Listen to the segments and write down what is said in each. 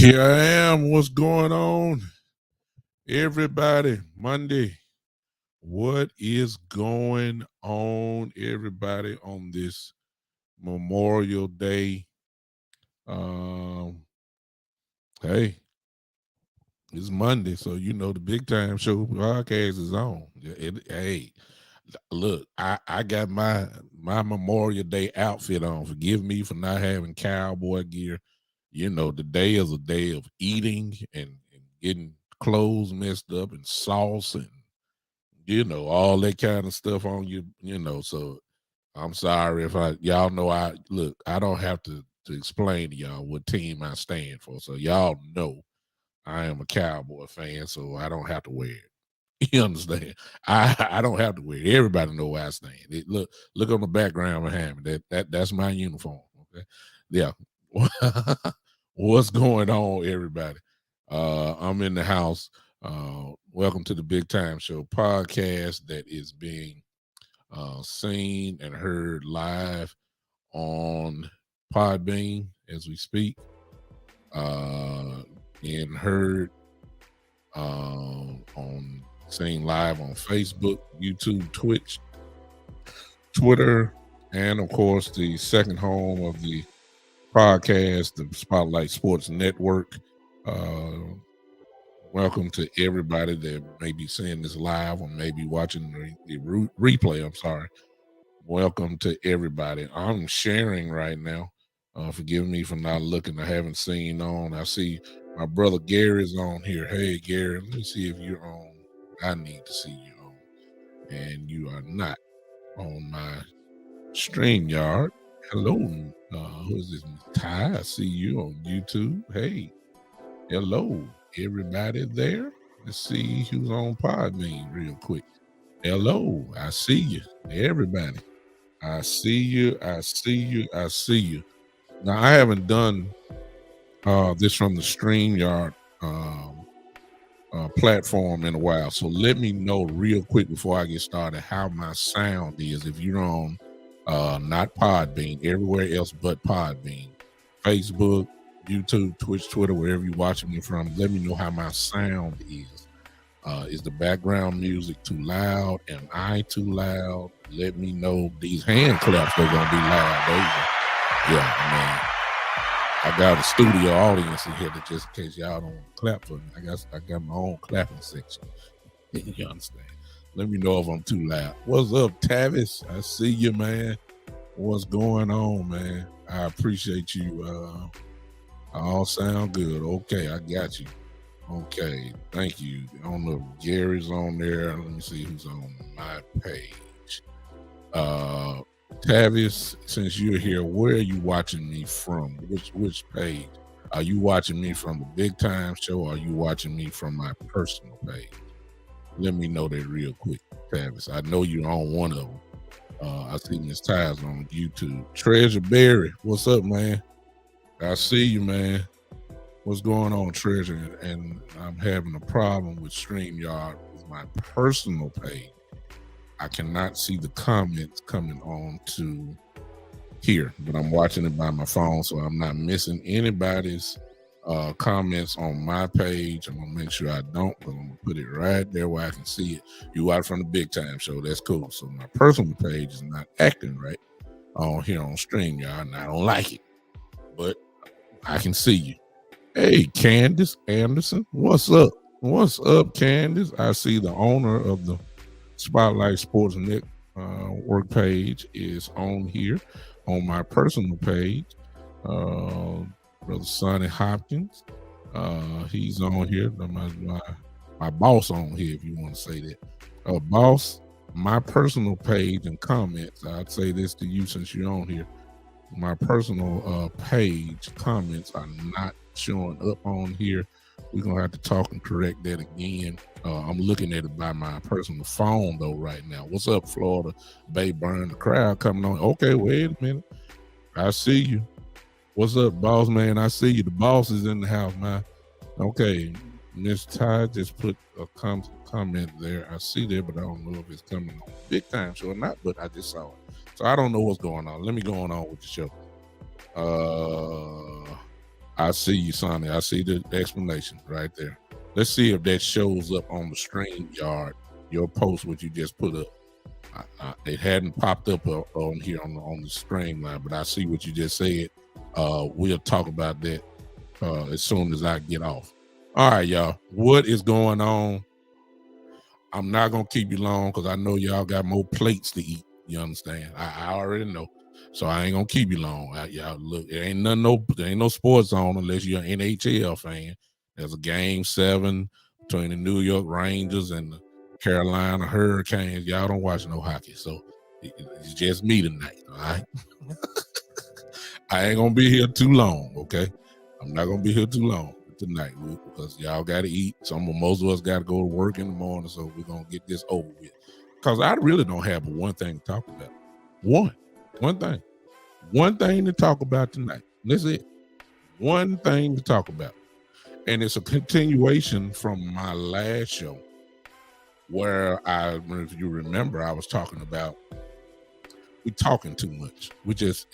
Here I am. What's going on? Everybody, Monday. What is going on, everybody, on this Memorial Day? Um, hey, it's Monday, so you know the Big Time Show podcast is on. Hey, look, I got my Memorial Day outfit on. Forgive me for not having cowboy gear. You know, the day is a day of eating and getting clothes messed up and sauce and all that kind of stuff on you. So I'm sorry if y'all know I don't have to explain to y'all what team I stand for. So y'all know I am a Cowboy fan, so I don't have to wear it. You understand? I don't have to wear it. Everybody know where I stand. Look on the background behind me. That's my uniform. Okay. Yeah. What's going on, everybody? I'm in the house. Welcome to the Big Time Show podcast that is being seen and heard live on Podbean as we speak, and heard on seen live on Facebook, YouTube, Twitch, Twitter, and of course the second home of the podcast, the Spotlight Sports Network. Welcome to everybody that may be seeing this live or maybe watching the replay. I'm sorry. Welcome to everybody. I'm sharing right now. Forgive me for not looking. I haven't seen on. I see my brother Gary's on here. Hey, Gary, let me see if you're on. I need to see you on. And you are not on my StreamYard. Hello. Who is this? Ty, I see you on YouTube. Hey, hello, everybody there. Let's see who's on Podbean real quick. Hello, I see you. Everybody. I see you. I see you. I see you. Now, I haven't done this from the StreamYard platform in a while. So let me know real quick before I get started how my sound is. If you're on not Podbean, everywhere else but Podbean, Facebook, YouTube, Twitch, Twitter, wherever you're watching me from, let me know how my sound is. Is the background music too loud? Am I too loud? Let me know. These hand claps are gonna be loud. Yeah, man. I got a studio audience in here that just in case y'all don't clap for me. I got my own clapping section. You understand? Let me know if I'm too loud. What's up, Tavis? I see you, man. What's going on, man? I appreciate you. All sound good. Okay, I got you. Okay, thank you. I don't know if Gary's on there. Let me see who's on my page. Tavis, since you're here, where are you watching me from? Which page? Are you watching me from the Big Time Show or are you watching me from my personal page? Let me know that real quick, Tavis. I know you're on one of them. I see Miss Ty's on YouTube. Treasure Berry, what's up, man? I see you, man. What's going on, Treasure? And I'm having a problem with StreamYard with my personal page. I cannot see the comments coming on to here, but I'm watching it by my phone, so I'm not missing anybody's comments on my page. I'm gonna make sure I don't, but I'm gonna put it right there where I can see it. You out from the Big Time Show, that's cool. So my personal page is not acting right on here on StreamYard, and I don't like it, but I can see you. Hey, Candace Anderson, what's up? What's up, Candace? I see the owner of the Spotlight Sports Network page is on here on my personal page. Brother Sonny Hopkins, he's on here. My boss on here, if you want to say that. Boss, my personal page and comments. I'd say this to you since you're on here. My personal page comments are not showing up on here. We're gonna have to talk and correct that again. I'm looking at it by my personal phone though right now. What's up, Florida Bay Burn? The crowd coming on. Okay, wait a minute. I see you. What's up, boss man? I see you. The boss is in the house, man. Okay, Miss Ty just put a comment there. I see there, but I don't know if it's coming on Big Time Show or not. But I just saw it, so I don't know what's going on. Let me go on with the show. I see you, Sonny. I see the explanation right there. Let's see if that shows up on the StreamYard, your post, what you just put up. It hadn't popped up on here on the streamline, but I see what you just said. We'll talk about that as soon as I get off. All right, y'all. What is going on? I'm not gonna keep you long because I know y'all got more plates to eat. You understand? I already know. So I ain't gonna keep you long. Y'all look, there ain't no sports on unless you're an NHL fan. There's a game 7 between the New York Rangers and the Carolina Hurricanes. Y'all don't watch no hockey, so it's just me tonight. All right. I ain't gonna be here too long, okay? I'm not gonna be here too long tonight because y'all gotta eat. Most of us gotta go to work in the morning, so we're gonna get this over with. Because I really don't have but one thing to talk about. One thing to talk about tonight. That's it. One thing to talk about. And it's a continuation from my last show where if you remember, I was talking about we talking too much. It's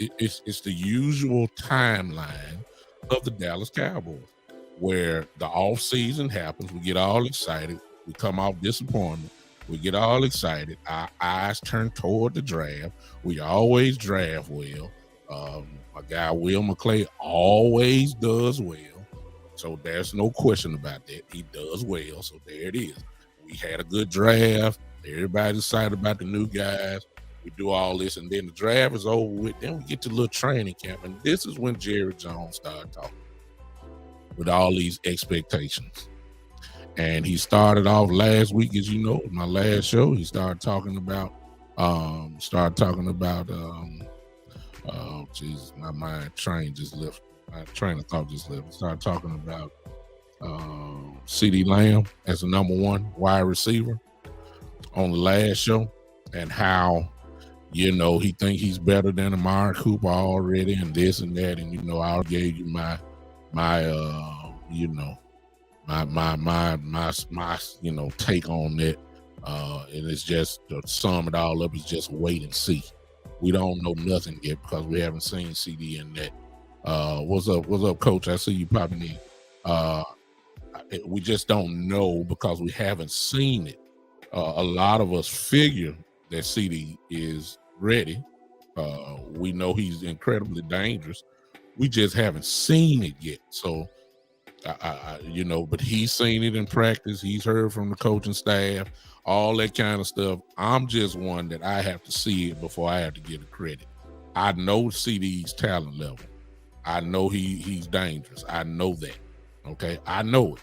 the usual timeline of the Dallas Cowboys where the off season happens. We get all excited. We come off disappointment. We get all excited. Our eyes turn toward the draft. We always draft well. My guy Will McClay always does well. So there's no question about that. He does well. So there it is. We had a good draft. Everybody's excited about the new guys. We do all this, and then the draft is over with. Then we get to a little training camp, and this is when Jerry Jones started talking with all these expectations. And he started off last week, as you know, my last show. He started talking about, Jesus, my mind train just left. My train of thought just left. He started talking about CeeDee Lamb as the number 1 wide receiver on the last show, and how, he think he's better than Amari Cooper already, and this and that, and I gave you my take on that, and it's just to sum it all up is just wait and see. We don't know nothing yet because we haven't seen CeeDee in that. What's up, Coach? I see you popping in. We just don't know because we haven't seen it. A lot of us figure that CeeDee is ready. We know he's incredibly dangerous. We just haven't seen it yet. So, but he's seen it in practice. He's heard from the coaching staff, all that kind of stuff. I'm just one that I have to see it before I have to give it credit. I know CeeDee's talent level. I know he's dangerous. I know that. Okay, I know it.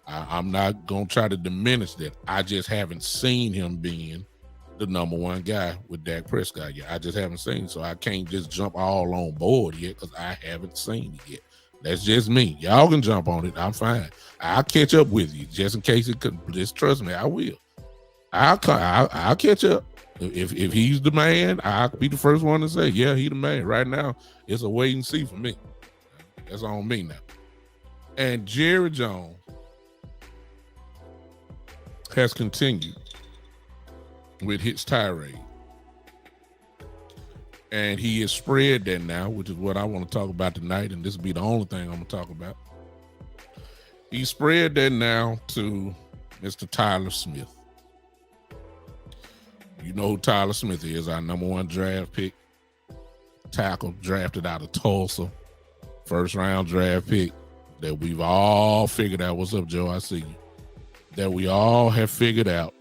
I'm not gonna try to diminish that. I just haven't seen him being the number 1 guy with Dak Prescott yet. I just haven't seen, so I can't just jump all on board yet because I haven't seen it yet. That's just me. Y'all can jump on it. I'm fine. I'll catch up with you just in case it could. Just trust me, I will. I'll catch up. If he's the man, I'll be the first one to say, yeah, he's the man. Right now, it's a wait and see for me. That's on me now. And Jerry Jones has continued with his tirade. And he has spread that now, which is what I want to talk about tonight, and this will be the only thing I'm going to talk about. He spread that now to Mr. Tyler Smith. You know who Tyler Smith is, our number 1 draft pick, tackle drafted out of Tulsa, first-round draft pick that we've all figured out. What's up, Joe? I see you. That we all have figured out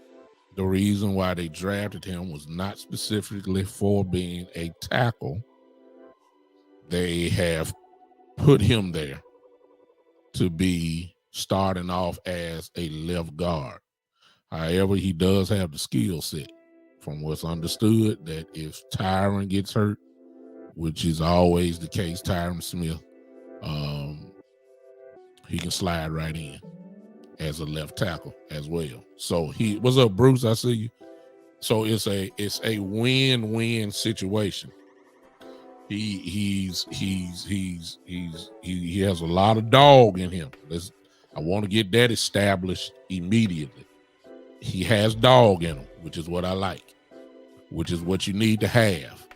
the reason why they drafted him was not specifically for being a tackle. They have put him there to be starting off as a left guard. However, he does have the skill set. From what's understood, that if Tyron gets hurt, which is always the case, Tyron Smith, he can slide right in as a left tackle as well. So what's up, Bruce? I see you. So it's a win-win situation. He has a lot of dog in him. I want to get that established immediately. He has dog in him, which is what I like, which is what you need to have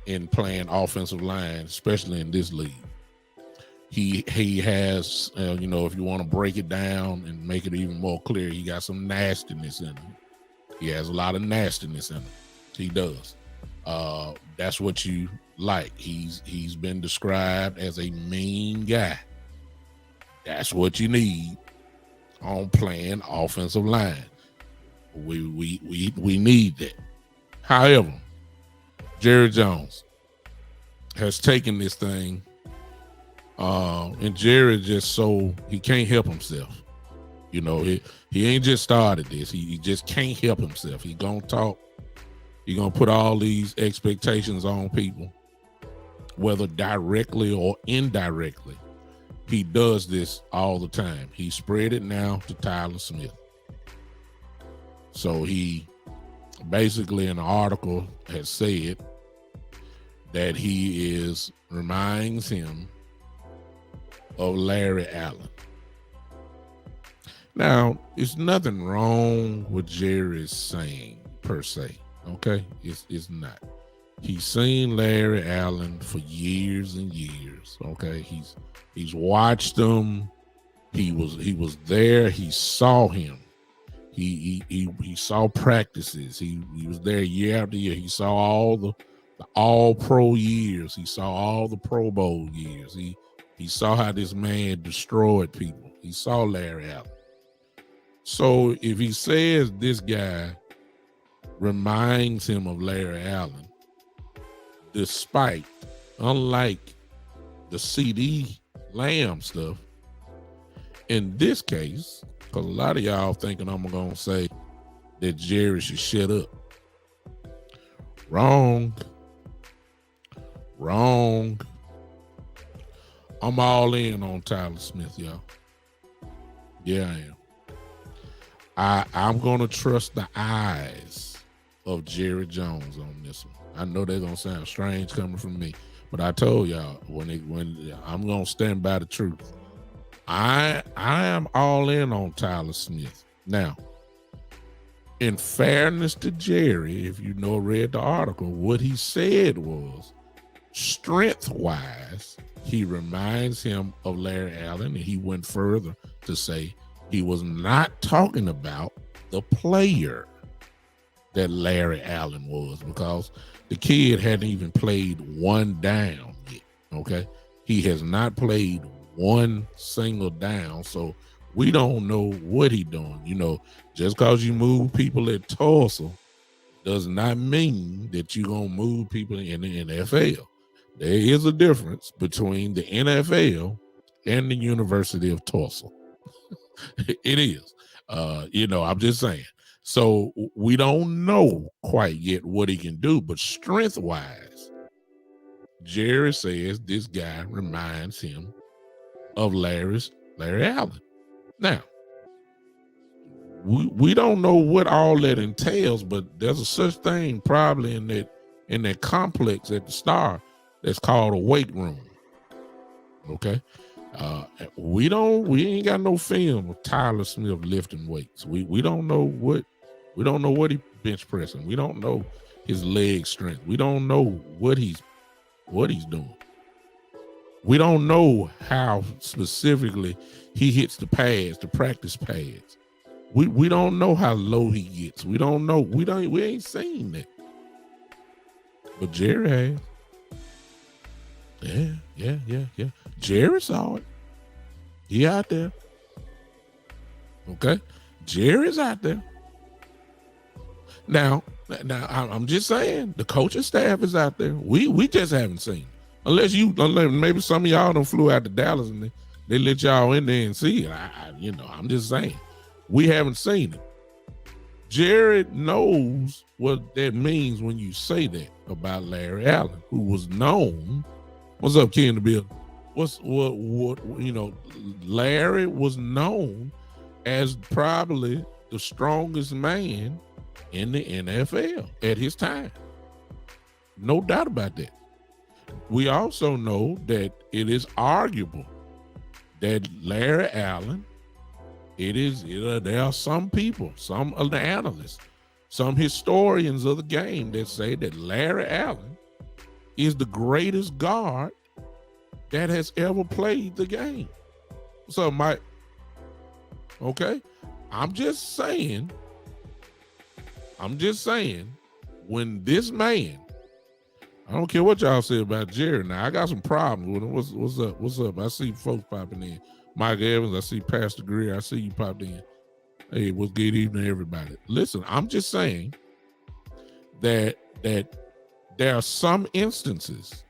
in playing offensive line, especially in this league. He has, you know, if you want to break it down and make it even more clear, he got some nastiness in him. He has a lot of nastiness in him. He does. That's what you like. He's been described as a mean guy. That's what you need on playing offensive line. We need that. However, Jerry Jones has taken this thing, and Jerry just so he can't help himself. You know, he ain't just started this. He just can't help himself. He gonna talk. He gonna put all these expectations on people, whether directly or indirectly. He does this all the time. He spread it now to Tyler Smith. So he basically in the article has said that he reminds him of Larry Allen. Now, there's nothing wrong with Jerry's saying per se. Okay, it's not. He's seen Larry Allen for years and years. Okay, he's watched him. He was there. He saw him. He saw practices. He was there year after year. He saw all the all-pro years. He saw all the Pro Bowl years. He saw how this man destroyed people. He saw Larry Allen. So if he says this guy reminds him of Larry Allen, despite, unlike the CD Lamb stuff, in this case, because a lot of y'all thinking I'm going to say that Jerry should shut up. Wrong. I'm all in on Tyler Smith, y'all. Yeah, I am. I'm going to trust the eyes of Jerry Jones on this one. I know they're going to sound strange coming from me, but I told y'all when I'm going to stand by the truth. I am all in on Tyler Smith. Now, in fairness to Jerry, if you read the article, what he said was, strength-wise, he reminds him of Larry Allen, and he went further to say he was not talking about the player that Larry Allen was, because the kid hadn't even played one down yet, okay? He has not played one single down, so we don't know what he doing. Just because you move people at Tulsa does not mean that you're going to move people in the NFL. There is a difference between the NFL and the University of Tulsa. It is. I'm just saying. So we don't know quite yet what he can do, but strength-wise, Jerry says this guy reminds him of Larry Allen. Now, we don't know what all that entails, but there's a such thing probably in that complex at the Star that's called a weight room. Okay. We ain't got no film of Tyler Smith lifting weights. We don't know what he bench pressing. We don't know his leg strength. We don't know what he's doing. We don't know how specifically he hits the pads, the practice pads. We don't know how low he gets. We don't know. We ain't seen that. But Jerry has. Yeah. Jerry saw it. He out there. Okay. Jerry's out there. Now I'm just saying the coaching staff is out there. We just haven't seen it. Unless maybe some of y'all done flew out to Dallas and they let y'all in there and see it. I'm just saying. We haven't seen it. Jared knows what that means when you say that about Larry Allen, who was known. What's up, Ken the Bill? Larry was known as probably the strongest man in the NFL at his time. No doubt about that. We also know that it is arguable that Larry Allen, there are some people, some of the analysts, some historians of the game that say that Larry Allen is the greatest guard that has ever played the game. What's up, Mike? Okay. I'm just saying, when this man, I don't care what y'all say about Jerry. Now I got some problems with him. What's up? What's up? I see folks popping in. Mike Evans, I see Pastor Greer. I see you popped in. Hey, what's good evening, everybody. Listen, I'm just saying that there are some instances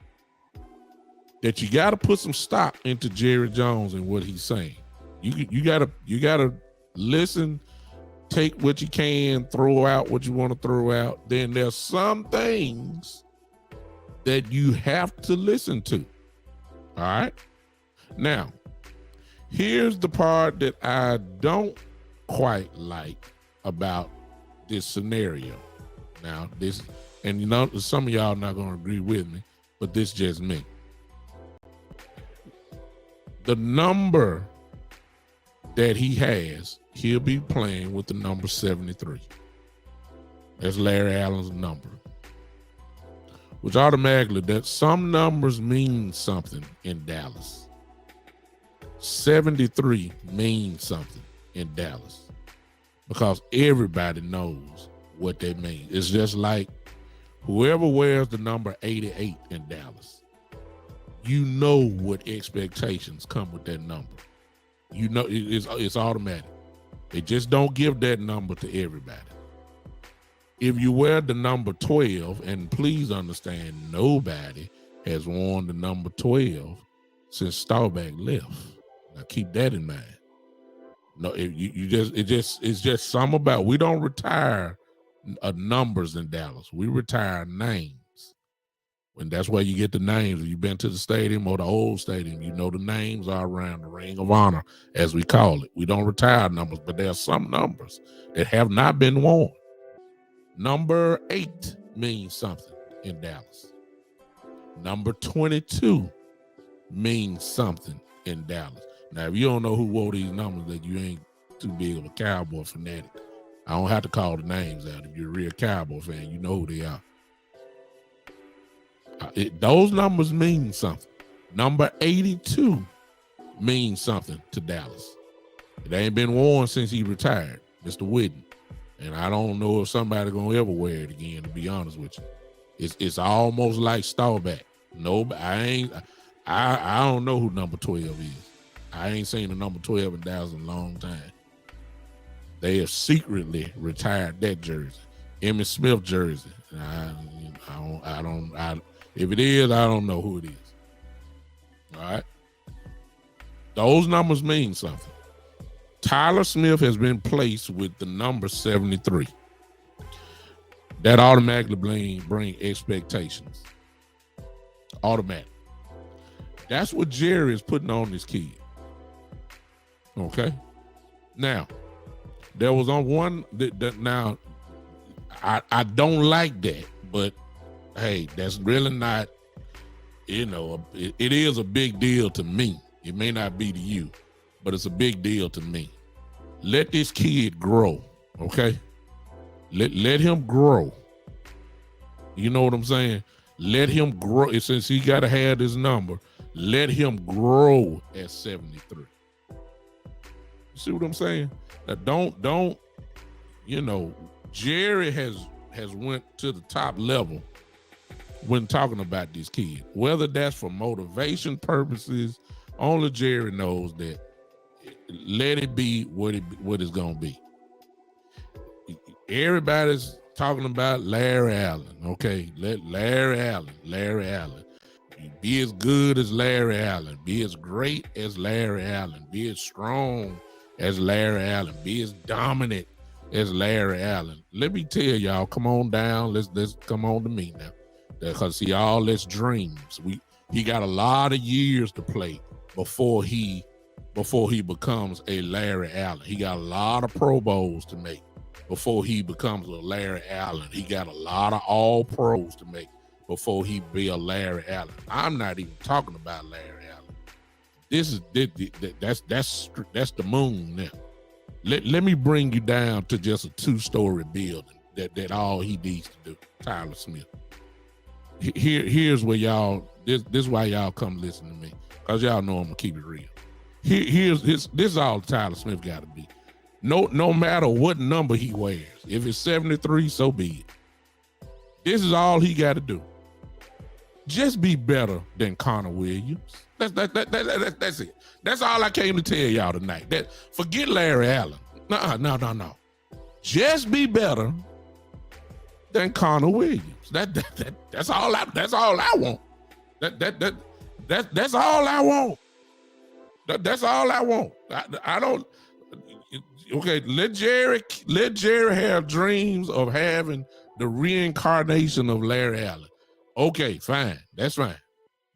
that you got to put some stock into Jerry Jones and what he's saying. You gotta listen, take what you can, throw out what you want to throw out. Then there's some things that you have to listen to. All right. Now, here's the part that I don't quite like about this scenario. Now, this, and you know, some of y'all are not going to agree with me, but this is just me. The number that he has, he'll be playing with the number 73. That's Larry Allen's number. Which automatically, that some numbers mean something in Dallas. 73 means something in Dallas because everybody knows what they mean. It's just like whoever wears the number 88 in Dallas, you know what expectations come with that number. You know, it's automatic. They just don't give that number to everybody. If you wear the number 12, and please understand, nobody has worn the number 12 since Staubach left. Now keep that in mind. No, it's just something about, we don't retire numbers in Dallas. We retire names. And that's where you get the names. If you've been to the stadium or the old stadium, you know the names are around the Ring of Honor, as we call it. We don't retire numbers, but there are some numbers that have not been worn. Number 8 means something in Dallas. Number 22 means something in Dallas. Now, if you don't know who wore these numbers, then you ain't too big of a Cowboy fanatic. I don't have to call the names out. If you're a real Cowboy fan, you know who they are. Those numbers mean something. Number 82 means something to Dallas. It ain't been worn since he retired, Mr. Whitten. And I don't know if somebody gonna ever wear it again, to be honest with you. It's almost like Staubach. No, I don't know who number 12 is. I ain't seen the number 12 in Dallas in a long time. They have secretly retired that jersey. Emmitt Smith jersey. If it is, I don't know who it is. All right. Those numbers mean something. Tyler Smith has been placed with the number 73. That automatically bring expectations. Automatic. That's what Jerry is putting on this kid. Okay. Now, there was on one that now I don't like that, but hey, that's really not, it is a big deal to me. It may not be to you, but it's a big deal to me. Let this kid grow, okay? Let him grow. You know what I'm saying? Let him grow. Since he got to have this number, let him grow at 73. You see what I'm saying? Now don't, Jerry has went to the top level when talking about this kid. Whether that's for motivation purposes, only Jerry knows that. Let it be what it's gonna be. Everybody's talking about Larry Allen. Okay, let Larry Allen be as good as Larry Allen, be as great as Larry Allen, be as strong as Larry Allen, be as dominant as Larry Allen. Let me tell y'all, come on down. Let's come on to me now, because see, all this dreams. He got a lot of years to play before he becomes a Larry Allen. He got a lot of Pro Bowls to make before he becomes a Larry Allen. He got a lot of all pros to make before he be a Larry Allen. I'm not even talking about Larry Allen. That's the moon now. Let me bring you down to just a 2-story building that all he needs to do. Tyler Smith. Here's where y'all, this is why y'all come listen to me. Cause y'all know I'm gonna keep it real. This is all Tyler Smith got to be. No matter what number he wears, if it's 73, so be it. This is all he got to do. Just be better than Connor Williams. That's it. That's all I came to tell y'all tonight. Forget Larry Allen. No. Just be better than Connor Williams. That's all I want. That's all I want. That's all I want. I don't. Okay, let Jerry have dreams of having the reincarnation of Larry Allen. Okay, fine. That's fine.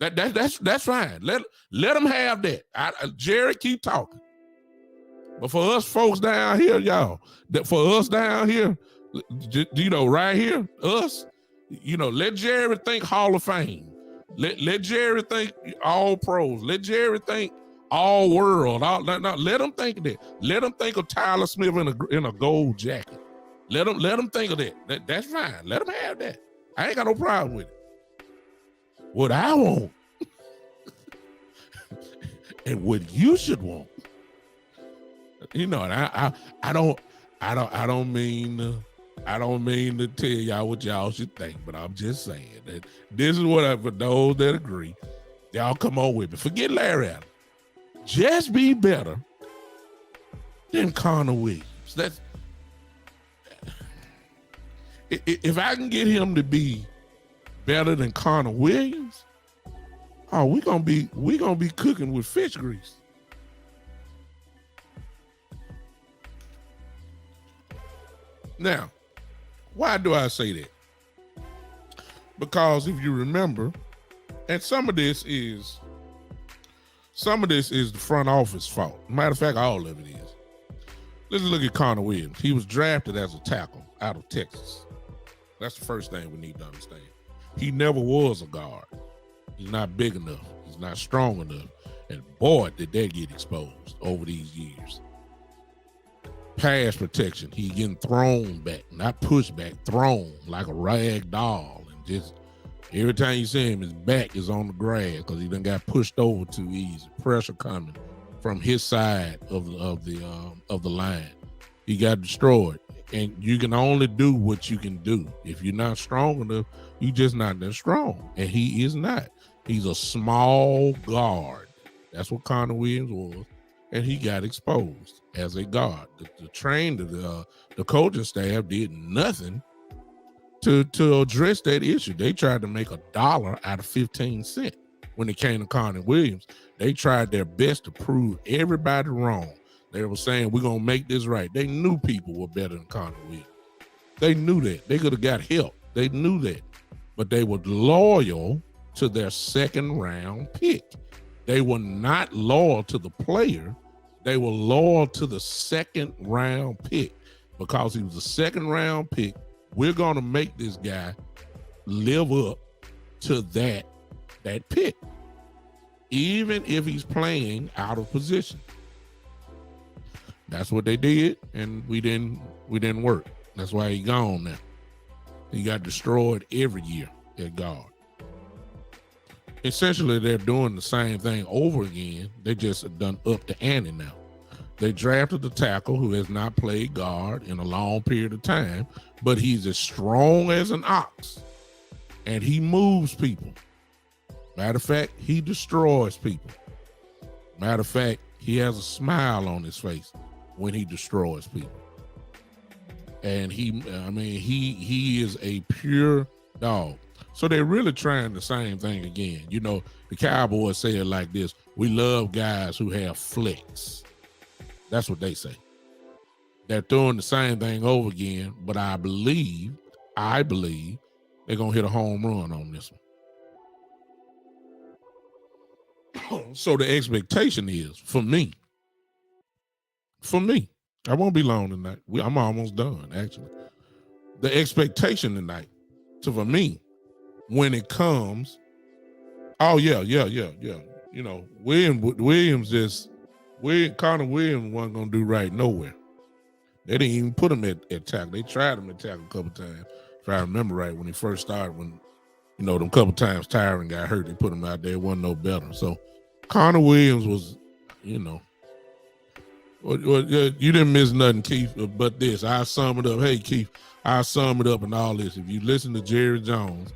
That's fine. Let him have that. Jerry, keep talking. But for us folks down here, y'all, for us down here, right here, us, let Jerry think Hall of Fame. Let Jerry think all pros. Let Jerry think all world. Let him think of that. Let him think of Tyler Smith in a gold jacket. Let him think of that. That's fine. Let him have that. I ain't got no problem with it. What I want and what you should want. And I don't mean to tell y'all what y'all should think, but I'm just saying that this is what for those that agree, y'all come on with me. Forget Larry Allen. Just be better than Connor Williams. That's if I can get him to be better than Connor Williams, we're gonna be cooking with fish grease. Now, why do I say that? Because if you remember, and some of this is the front office fault. Matter of fact, all of it is. Let's look at Connor Williams. He was drafted as a tackle out of Texas. That's the first thing we need to understand. He never was a guard. He's not big enough. He's not strong enough. And boy, did that get exposed over these years. Pass protection, he getting thrown back, not pushed back, thrown like a rag doll. And just every time you see him, his back is on the grass because he done got pushed over too easy. Pressure coming from his side of the line. He got destroyed. And you can only do what you can do. If you're not strong enough, you're just not that strong. And he is not. He's a small guard. That's what Connor Williams was. And he got exposed as a guard. The coaching staff did nothing to address that issue. They tried to make $1 out of 15 cents when it came to Connor Williams. They tried their best to prove everybody wrong. They were saying, we're going to make this right. They knew people were better than Connor Williams. They knew that. They could have got help. They knew that. But they were loyal to their second round pick. They were not loyal to the player. They were loyal to the second round pick because he was a second round pick. We're going to make this guy live up to that pick, even if he's playing out of position. That's what they did, and we didn't work. That's why he gone now. He got destroyed every year at guard. Essentially, they're doing the same thing over again. They just done up the ante now. They drafted the tackle who has not played guard in a long period of time, but he's as strong as an ox, and he moves people. Matter of fact, he destroys people. Matter of fact, he has a smile on his face when he destroys people. And he is a pure dog. So they're really trying the same thing again. The Cowboys say it like this: we love guys who have flex. That's what they say. They're throwing the same thing over again, but I believe they're gonna hit a home run on this one. So the expectation is for me, I won't be long tonight. I'm almost done, actually. The expectation tonight, for me, when it comes, Connor Williams wasn't gonna do right nowhere. They didn't even put him at tackle. They tried him at tackle a couple times. If I remember right, when he first started, when them couple times Tyron got hurt, they put him out there. It wasn't no better. So Connor Williams was, you know, you didn't miss nothing, Keith, but this. I sum it up. Hey, Keith, I sum it up in all this. If you listen to Jerry Jones'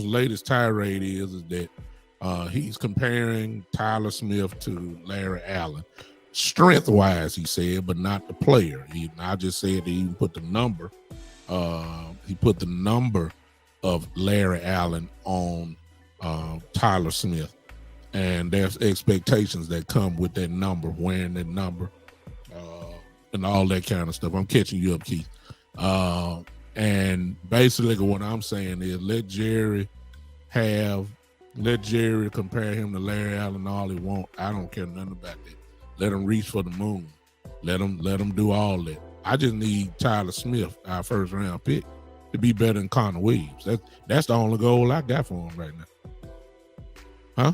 latest tirade is that he's comparing Tyler Smith to Larry Allen. Strength-wise, he said, but not the player. I just said that he put the number. He put the number of Larry Allen on Tyler Smith. And there's expectations that come with that number, wearing that number, and all that kind of stuff. I'm catching you up, Keith. And basically what I'm saying is let Jerry compare him to Larry Allen all he want. I don't care nothing about that. Let him reach for the moon. Let him do all that. I just need Tyler Smith, our first round pick, to be better than Connor Williams. That's the only goal I got for him right now. Huh?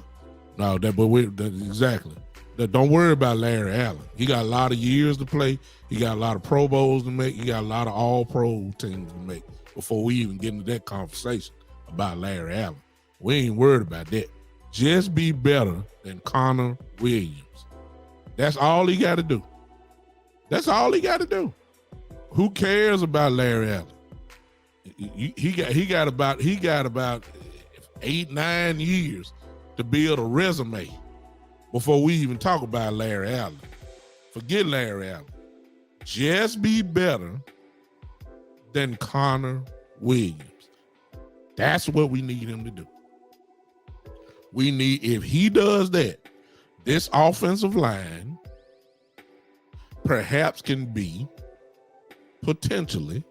No, exactly. Don't worry about Larry Allen. He got a lot of years to play. He got a lot of Pro Bowls to make. He got a lot of All-Pro teams to make before we even get into that conversation about Larry Allen. We ain't worried about that. Just be better than Connor Williams. That's all he got to do. That's all he got to do. Who cares about Larry Allen? He got about 8-9 years to build a resume before we even talk about Larry Allen. Forget Larry Allen. Just be better than Connor Williams. That's what we need him to do. If he does that, this offensive line perhaps can be potentially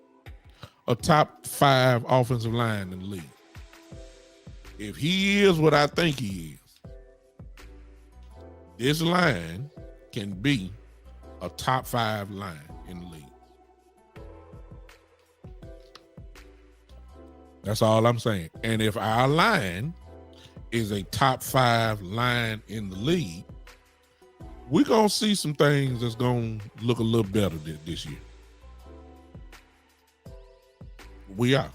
a top 5 offensive line in the league. If he is what I think he is, this line can be a top 5 line in the league. That's all I'm saying. And if our line is a top 5 line in the league, we're going to see some things that's going to look a little better this year. We are.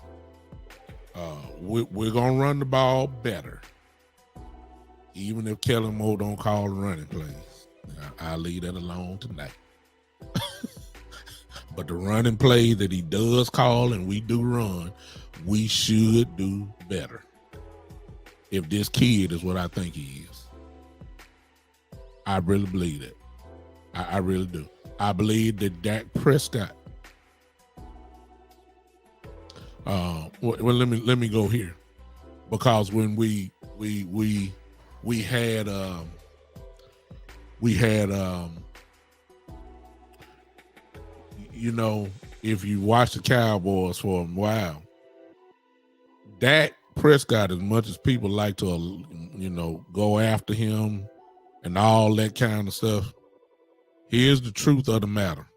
We're going to run the ball better. Even if Kellen Moore don't call the running plays. I'll leave that alone tonight. But the running play that he does call and we do run, we should do better. If this kid is what I think he is. I really believe that. I really do. I believe that Dak Prescott. Well, let me go here, because when we had you know, if you watch the Cowboys for a while, Dak Prescott, as much as people like to, you know, go after him and all that kind of stuff, here's the truth of the matter.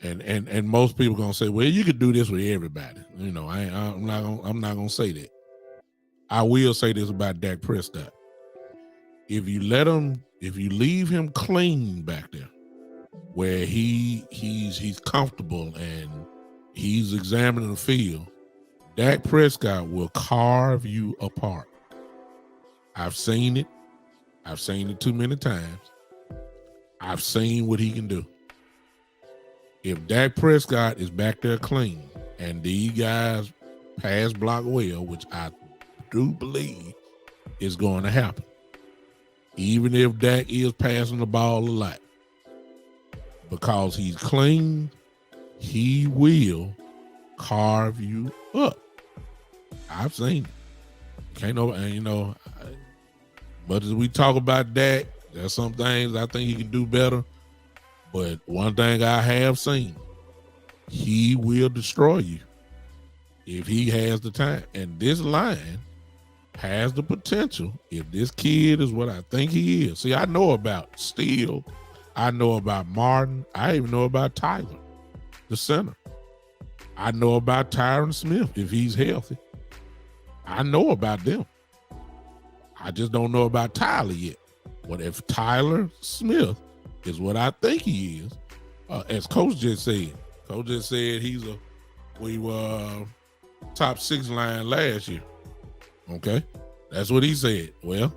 And most people gonna say, well, you could do this with everybody. You know, I'm not gonna say that. I will say this about Dak Prescott. If you leave him clean back there, where he's comfortable and he's examining the field, Dak Prescott will carve you apart. I've seen it. I've seen it too many times. I've seen what he can do. If Dak Prescott is back there clean and these guys pass block well, which I do believe is going to happen, even if Dak is passing the ball a lot, because he's clean, he will carve you up. I've seen it. Can't know, and you know, but as we talk about Dak, there's some things I think he can do better. But one thing I have seen, he will destroy you if he has the time. And this line has the potential, if this kid is what I think he is. See, I know about Steele. I know about Martin. I even know about Tyler, the center. I know about Tyron Smith, if he's healthy. I know about them. I just don't know about Tyler yet. But if Tyler Smith is what I think he is, as Coach just said, we were top 6 line last year. Okay, that's what he said. Well,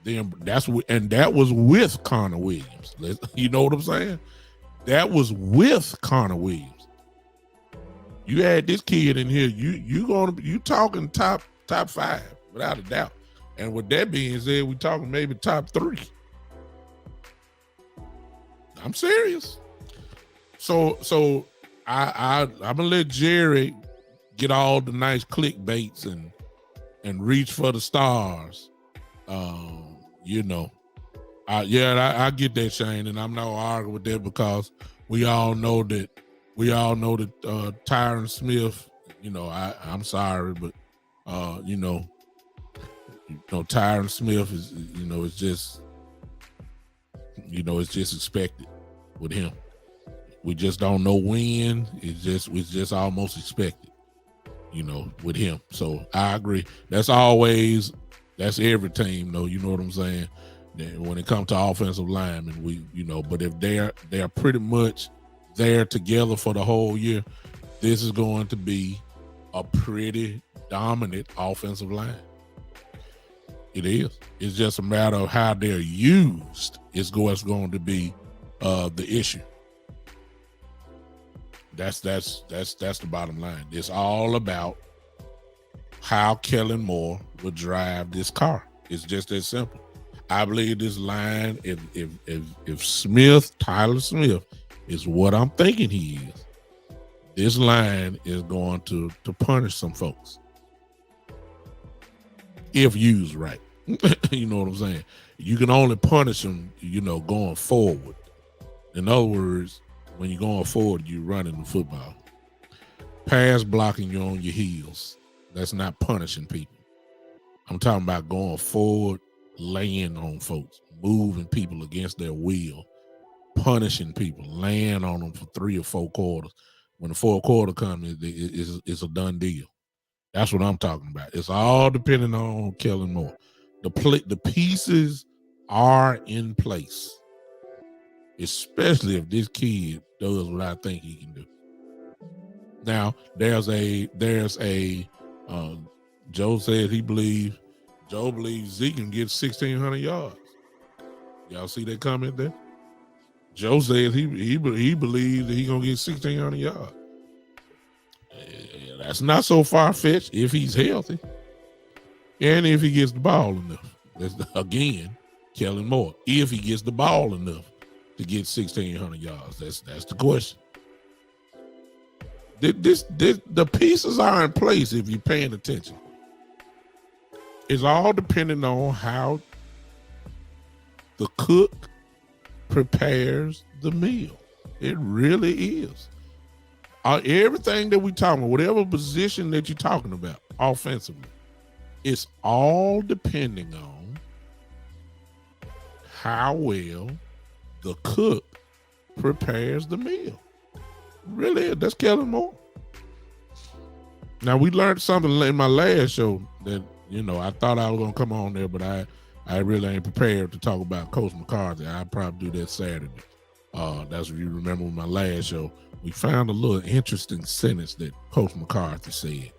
Then that was with Connor Williams. You know what I'm saying? That was with Connor Williams. You had this kid in here. You talking top 5 without a doubt. And with that being said, we talking maybe top 3. I'm serious. So I'm gonna let Jerry get all the nice clickbaits and reach for the stars. You know, I get that, Shane, and I'm not arguing with that because we all know that Tyron Smith. You know, I'm sorry, but Tyron Smith is it's just it's just expected with him. We just don't know when. It's just almost expected, with him. So I agree. That's every team, though. You know what I'm saying? When it comes to offensive linemen, but if they're pretty much there together for the whole year, this is going to be a pretty dominant offensive line. It is. It's just a matter of how they're used is what's going to be the issue. That's the bottom line. It's all about how Kellen Moore will drive this car. It's just that simple. I believe this line, if Smith, Tyler Smith, is what I'm thinking he is, this line is going to punish some folks if used right. You know what I'm saying? You can only punish them, going forward. In other words, when you're going forward, you're running the football. Pass blocking, you're on your heels. That's not punishing people. I'm talking about going forward, laying on folks, moving people against their will, punishing people, laying on them for 3 or 4 quarters. When the 4th quarter comes, it's a done deal. That's what I'm talking about. It's all depending on Kellen Moore. The pieces are in place, especially if this kid does what I think he can do. Now, there's a Joe said Joe believes Zeke can get 1,600 yards. Y'all see that comment there? Joe says he believes that he's gonna get 1,600 yards. That's not so far-fetched if he's healthy. And if he gets the ball enough. That's, again, Kellen Moore. If he gets the ball enough to get 1,600 yards. That's the question. The pieces are in place if you're paying attention. It's all depending on how the cook prepares the meal. It really is. Everything that we talking about, whatever position that you're talking about offensively, it's all depending on how well the cook prepares the meal. Really, that's Kellen Moore. Now, we learned something in my last show that, I thought I was going to come on there, but I really ain't prepared to talk about Coach McCarthy. I'll probably do that Saturday. That's if you remember my last show. We found a little interesting sentence that Coach McCarthy said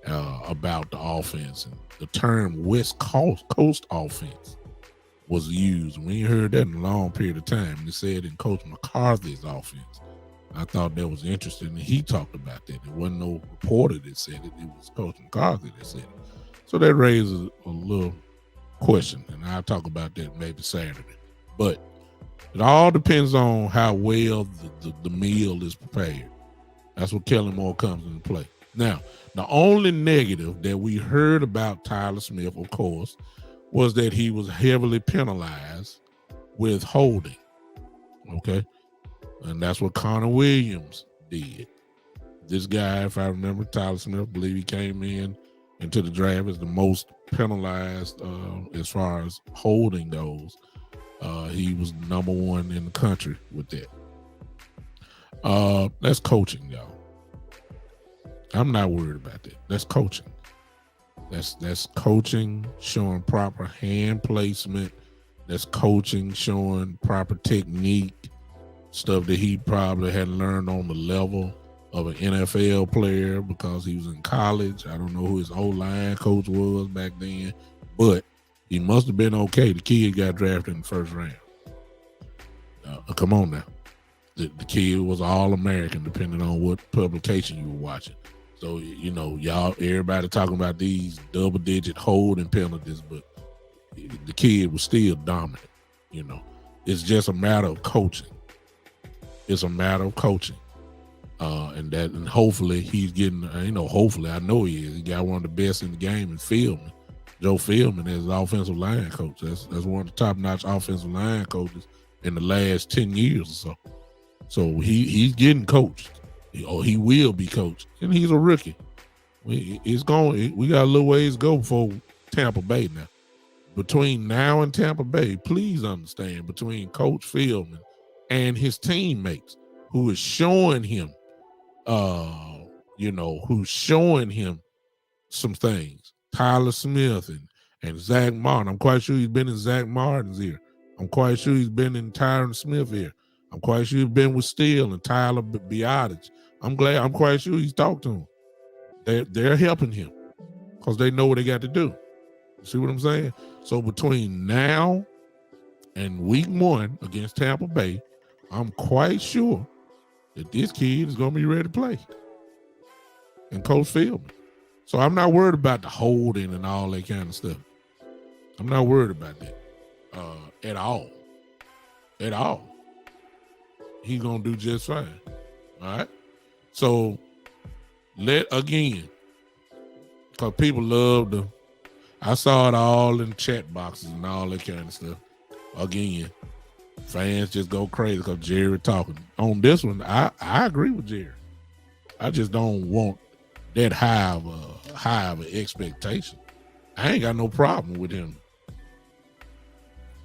about the offense. And the term West Coast offense was used. We ain't heard that in a long period of time. And it said in Coach McCarthy's offense. I thought that was interesting. And he talked about that. There wasn't no reporter that said it. It was Coach McCarthy that said it. So that raises a little question. And I'll talk about that maybe Saturday. But it all depends on how well the meal is prepared. That's what Kellen Moore comes into play. Now, the only negative that we heard about Tyler Smith, of course, was that he was heavily penalized with holding. Okay? And that's what Connor Williams did. This guy, if I remember, Tyler Smith, I believe he came into the draft as the most penalized as far as holding those. He was number 1 in the country with that. That's coaching, y'all. I'm not worried about that. That's coaching. That's coaching, showing proper hand placement. That's coaching, showing proper technique, stuff that he probably hadn't learned on the level of an NFL player because he was in college. I don't know who his O-line coach was back then, but He must have been okay. The kid got drafted in the first round. Come on now. The kid was All-American, depending on what publication you were watching. So, you know, everybody talking about these double-digit holding penalties, but the kid was still dominant. You know, it's just a matter of coaching. It's a matter of coaching. And hopefully he's getting, hopefully, I know he is. He got one of the best in the game in Philman. Joe Philman is offensive line coach. That's one of the top-notch offensive line coaches in the last 10 years or so. So he's getting coached. He will be coached. And he's a rookie. We got a little ways to go before Tampa Bay now. Between now and Tampa Bay, please understand, between Coach Philman and his teammates, who is showing him, who's showing him some things. Tyler Smith and Zach Martin. I'm quite sure he's been in Zach Martin's ear. I'm quite sure he's been in Tyron Smith's ear. I'm quite sure he's been with Steele and Tyler Biadasz. I'm quite sure he's talked to him. They're helping him because they know what they got to do. See what I'm saying? So between now and week 1 against Tampa Bay, I'm quite sure that this kid is going to be ready to play. And Coach Philman. So I'm not worried about the holding and all that kind of stuff. I'm not worried about that at all. At all. He's going to do just fine. All right? So, because people love I saw it all in chat boxes and all that kind of stuff. Again, fans just go crazy because Jerry talking. On this one, I agree with Jerry. I just don't want that high of an expectation. I ain't got no problem with him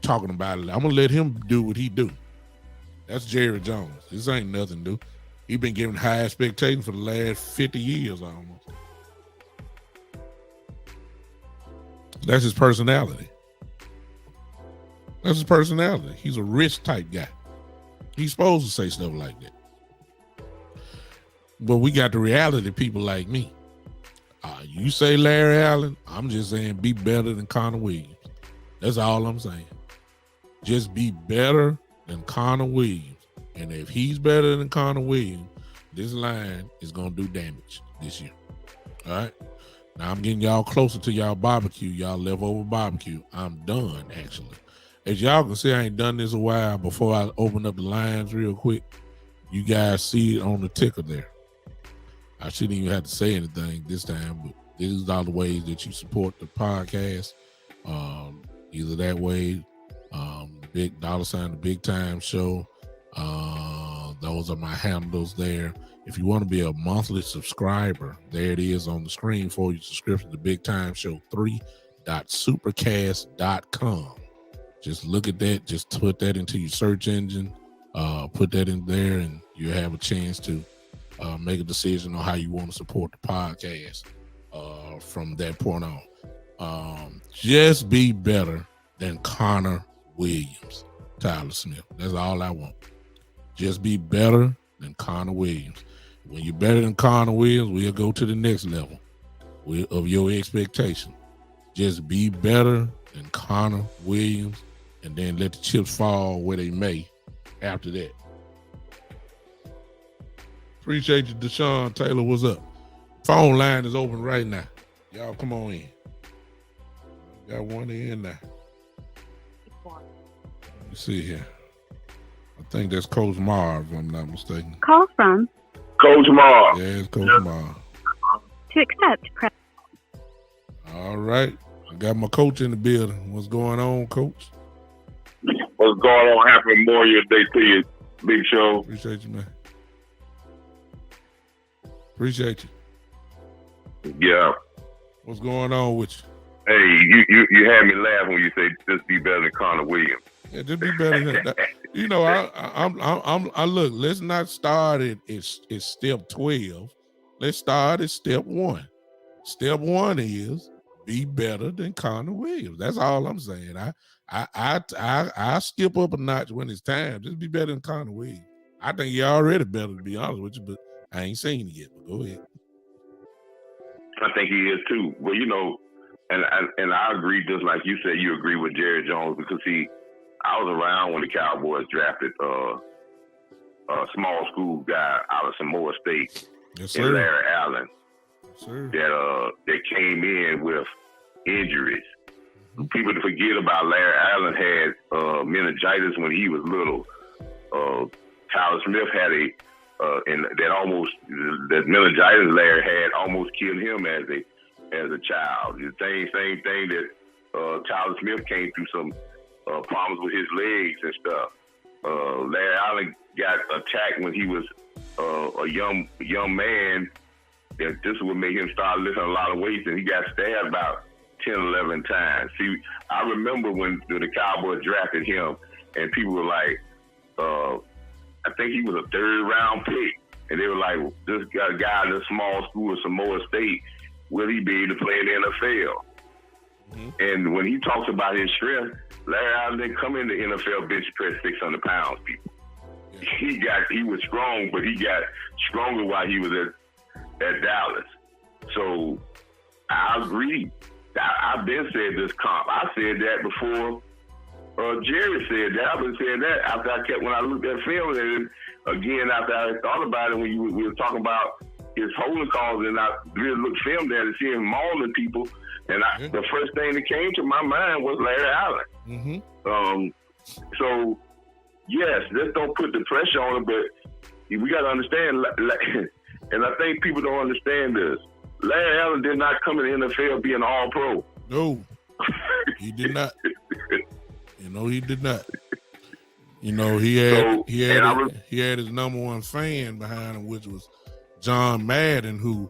talking about it. I'm gonna let him do what he do. That's Jerry Jones. This ain't nothing to do. He been giving high expectations for the last 50 years almost. That's his personality. That's his personality. He's a rich type guy. He's supposed to say stuff like that. But we got the reality people like me. You say Larry Allen, I'm just saying be better than Connor Williams. That's all I'm saying. Just be better than Connor Williams. And if he's better than Connor Williams, this line is going to do damage this year. All right? Now I'm getting y'all closer to y'all barbecue, y'all leftover barbecue. I'm done, actually. As y'all can see, I ain't done this a while. Before I open up the lines real quick, you guys see it on the ticker there. I shouldn't even have to say anything this time, but these are the ways that you support the podcast. Either that way, the big $, the Big Time Show. Those are my handles there. If you want to be a monthly subscriber, there it is on the screen for you. Subscription to Big Time Show 3.supercast.com. Just look at that. Just put that into your search engine. Put that in there, and you have a chance to make a decision on how you want to support the podcast from that point on. Just be better than Connor Williams, Tyler Smith. That's all I want. Just be better than Connor Williams. When you're better than Connor Williams, we'll go to the next level of your expectation. Just be better than Connor Williams, and then let the chips fall where they may after that. Appreciate you, Deshaun Taylor. What's up? Phone line is open right now. Y'all come on in. Got one in now. Let me see here. I think that's Coach Marv, if I'm not mistaken. Call from Coach Marv. Yeah, it's Coach Marv. To accept, press. All right. I got my coach in the building. What's going on, Coach? What's going on? Happy Memorial Day to you, Big Show. Appreciate you, man. Appreciate you. Yeah. What's going on with you? Hey, you had me laugh when you say just be better than Connor Williams. Yeah, just be better than that. You know, I look. Let's not start at step 12. Let's start at step 1. Step 1 is be better than Connor Williams. That's all I'm saying. I skip up a notch when it's time. Just be better than Connor Williams. I think you're already better, to be honest with you, but I ain't seen it yet. But go ahead. I think he is too. Well, you know, and I agree, just like you said, you agree with Jerry Jones, because I was around when the Cowboys drafted a small school guy out of Samoa State, Yes, and sir. Larry Allen, Yes, sir. that came in with injuries. People forget about Larry Allen had meningitis when he was little. Tyler Smith had and that meningitis Larry had almost killed him as a child. The same thing that Tyler Smith came through some problems with his legs and stuff. Larry Allen got attacked when he was a young man. This is what made him start lifting a lot of weights, and he got stabbed about 10, 11 times. See, I remember when the Cowboys drafted him, and people were like, I think he was a 3rd round pick, and they were like, this guy in this small school of Samoa State, will he be able to play in the NFL? Mm-hmm. And when he talks about his strength, Larry Allen didn't come in the NFL bench press 600 pounds, people. Yeah. He was strong, but he got stronger while he was at Dallas. So I agree. I've been said this comp. I said that before Jerry said that. I've been saying that after when I looked at film, and again after I thought about it when we were talking about his holding calls, and I really looked film there to see him mauling people, and the first thing that came to my mind was Larry Allen. Mm-hmm. So yes, let's don't put the pressure on him, but we got to understand, and I think people don't understand this. Larry Allen did not come in the NFL being all-pro. No, he did not. He did not. He had his number one fan behind him, which was John Madden, who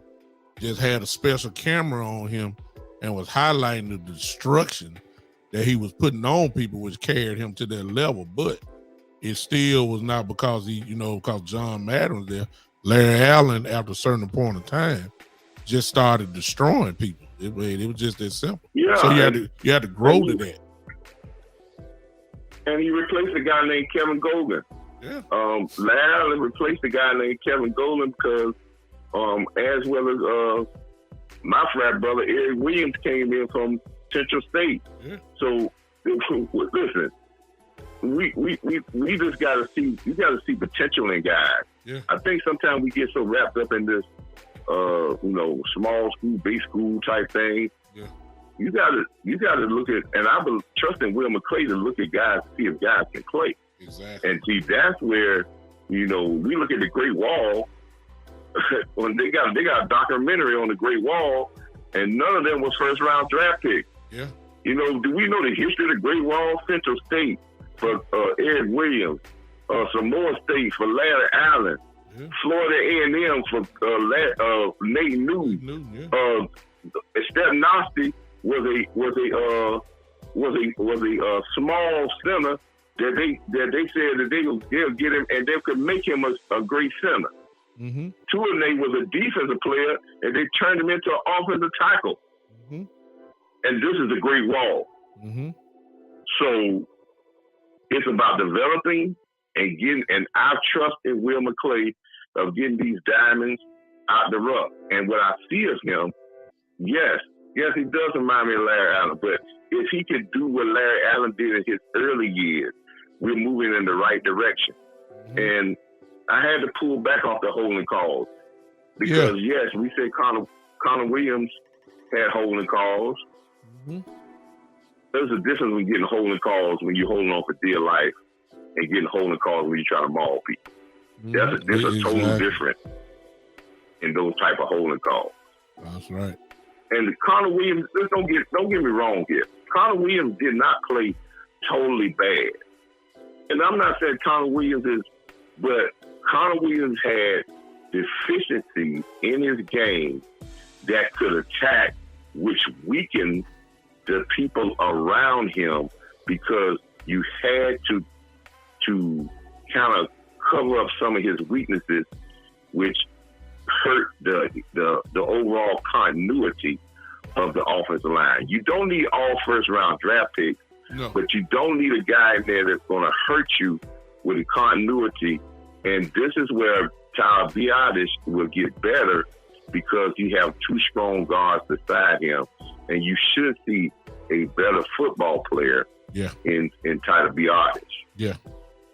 just had a special camera on him and was highlighting the destruction that he was putting on people, which carried him to that level. But it still was not because because John Madden was there. Larry Allen, after a certain point of time, just started destroying people. It was just that simple. Yeah, so you had to grow to that. And he replaced a guy named Kevin Golden. Yeah. Larry Allen replaced a guy named Kevin Golden because, as well as my frat brother Eric Williams came in from Central State. Yeah. So listen, we just gotta see. You gotta see potential in guys. Yeah. I think sometimes we get so wrapped up in this, small school, big school type thing. Yeah. You gotta look at, and I been trusting Will McClay to look at guys to see if guys can play. Exactly. And see, that's where we look at the Great Wall. When they got a documentary on the Great Wall, and none of them was 1st round draft picks. Yeah. Do we know the history of the Great Wall? Central State for Eric Williams, Samoa State for Larry Allen, yeah. Florida A&M for Nate Newton. Yeah. Steph Nasty was a small center that they said that they'll get him and they could make him a great center. Mm-hmm. Tournay was a defensive player and they turned him into an offensive tackle. Mm-hmm. And this is the Great Wall. Mm-hmm. So it's about developing and getting, and I trust in Will McClay of getting these diamonds out the rough. And what I see of him, yes, he does remind me of Larry Allen, but if he could do what Larry Allen did in his early years, we're moving in the right direction. Mm-hmm. And I had to pull back off the holding calls because, yes, we said Connor Williams had holding calls. Mm-hmm. There's a difference when getting holding calls when you're holding on for dear life and getting holding calls when you're trying to maul people. Mm-hmm. There's a total difference in those type of holding calls. That's right. And Connor Williams, don't get me wrong here. Connor Williams did not play totally bad. And I'm not saying Connor Williams is, but Connor Williams had deficiencies in his game that could attack, which weakened the people around him because you had to kind of cover up some of his weaknesses, which hurt the overall continuity of the offensive line. You don't need all 1st round draft picks, but you don't need a guy in there that's going to hurt you with the continuity. And this is where Tyler Biadasz will get better because you have two strong guards beside him, and you should see a better football player in Tyler Biadasz. Yeah.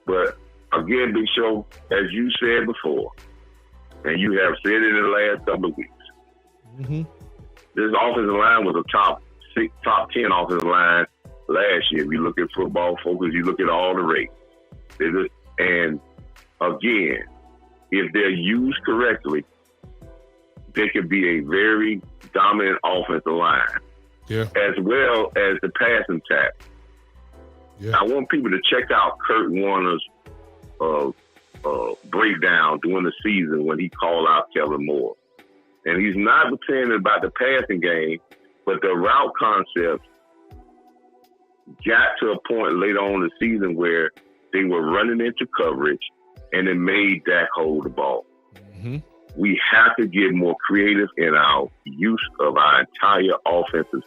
But again, Big Show, as you said before, and you have said it in the last couple of weeks, this offensive line was a top 10 offensive line last year. If you look at Football Focus, you look at all the rates. And again, if they're used correctly, they could be a very dominant offensive line, as well as the passing attack. I want people to check out Kurt Warner's breakdown during the season when he called out Kevin Moore. And he's not saying about the passing game, but the route concept got to a point later on in the season where they were running into coverage and it made Dak hold the ball. We have to get more creative in our use of our entire offensive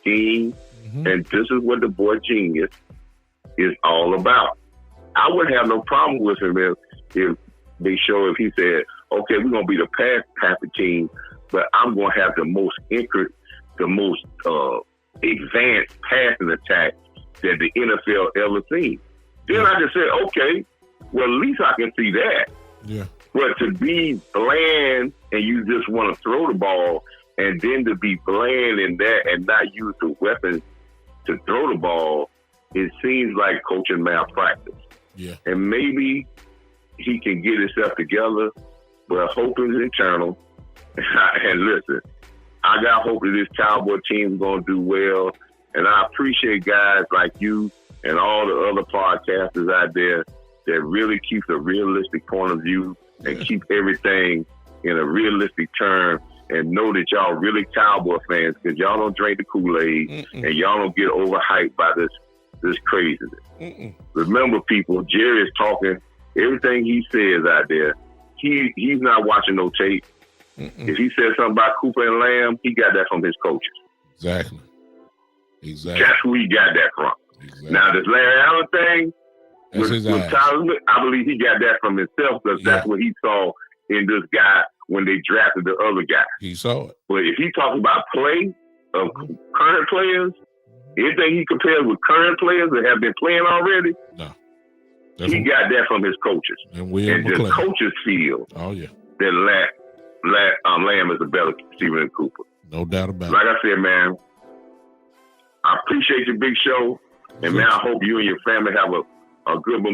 scheme. And this is what the boy genius is all about. I wouldn't have no problem with him if they show, if he said, okay, we're going to be the pass team, but I'm going to have the most advanced passing attack that the NFL ever seen. Then I just said, okay, well, at least I can see that. But to be bland and you just want to throw the ball, and then to be bland in that and not use the weapons to throw the ball, it seems like coaching malpractice. And maybe he can get himself together, but hope is eternal. And listen, I got hope that this Cowboy team is going to do well. And I appreciate guys like you and all the other podcasters out there that really keep a realistic point of view and keep everything in a realistic term, and know that y'all really Cowboy fans, because y'all don't drink the Kool-Aid and y'all don't get overhyped by this craziness. Remember, people, Jerry is talking everything he says out there. He's not watching no tape. If he said something about Cooper and Lamb, he got that from his coaches. Exactly. That's who he got that from. Now, this Larry Allen thing with Tyler Smith, I believe he got that from himself, because that's what he saw in this guy when they drafted the other guy. He saw it. But if he talks about play of current players, anything he compares with current players that have been playing already, he got that from his coaches. And the coaches feel that Lamb is a better receiver than Cooper. No doubt about it. Like I said, man, I appreciate your Big Show. And man, I hope you and your family have a good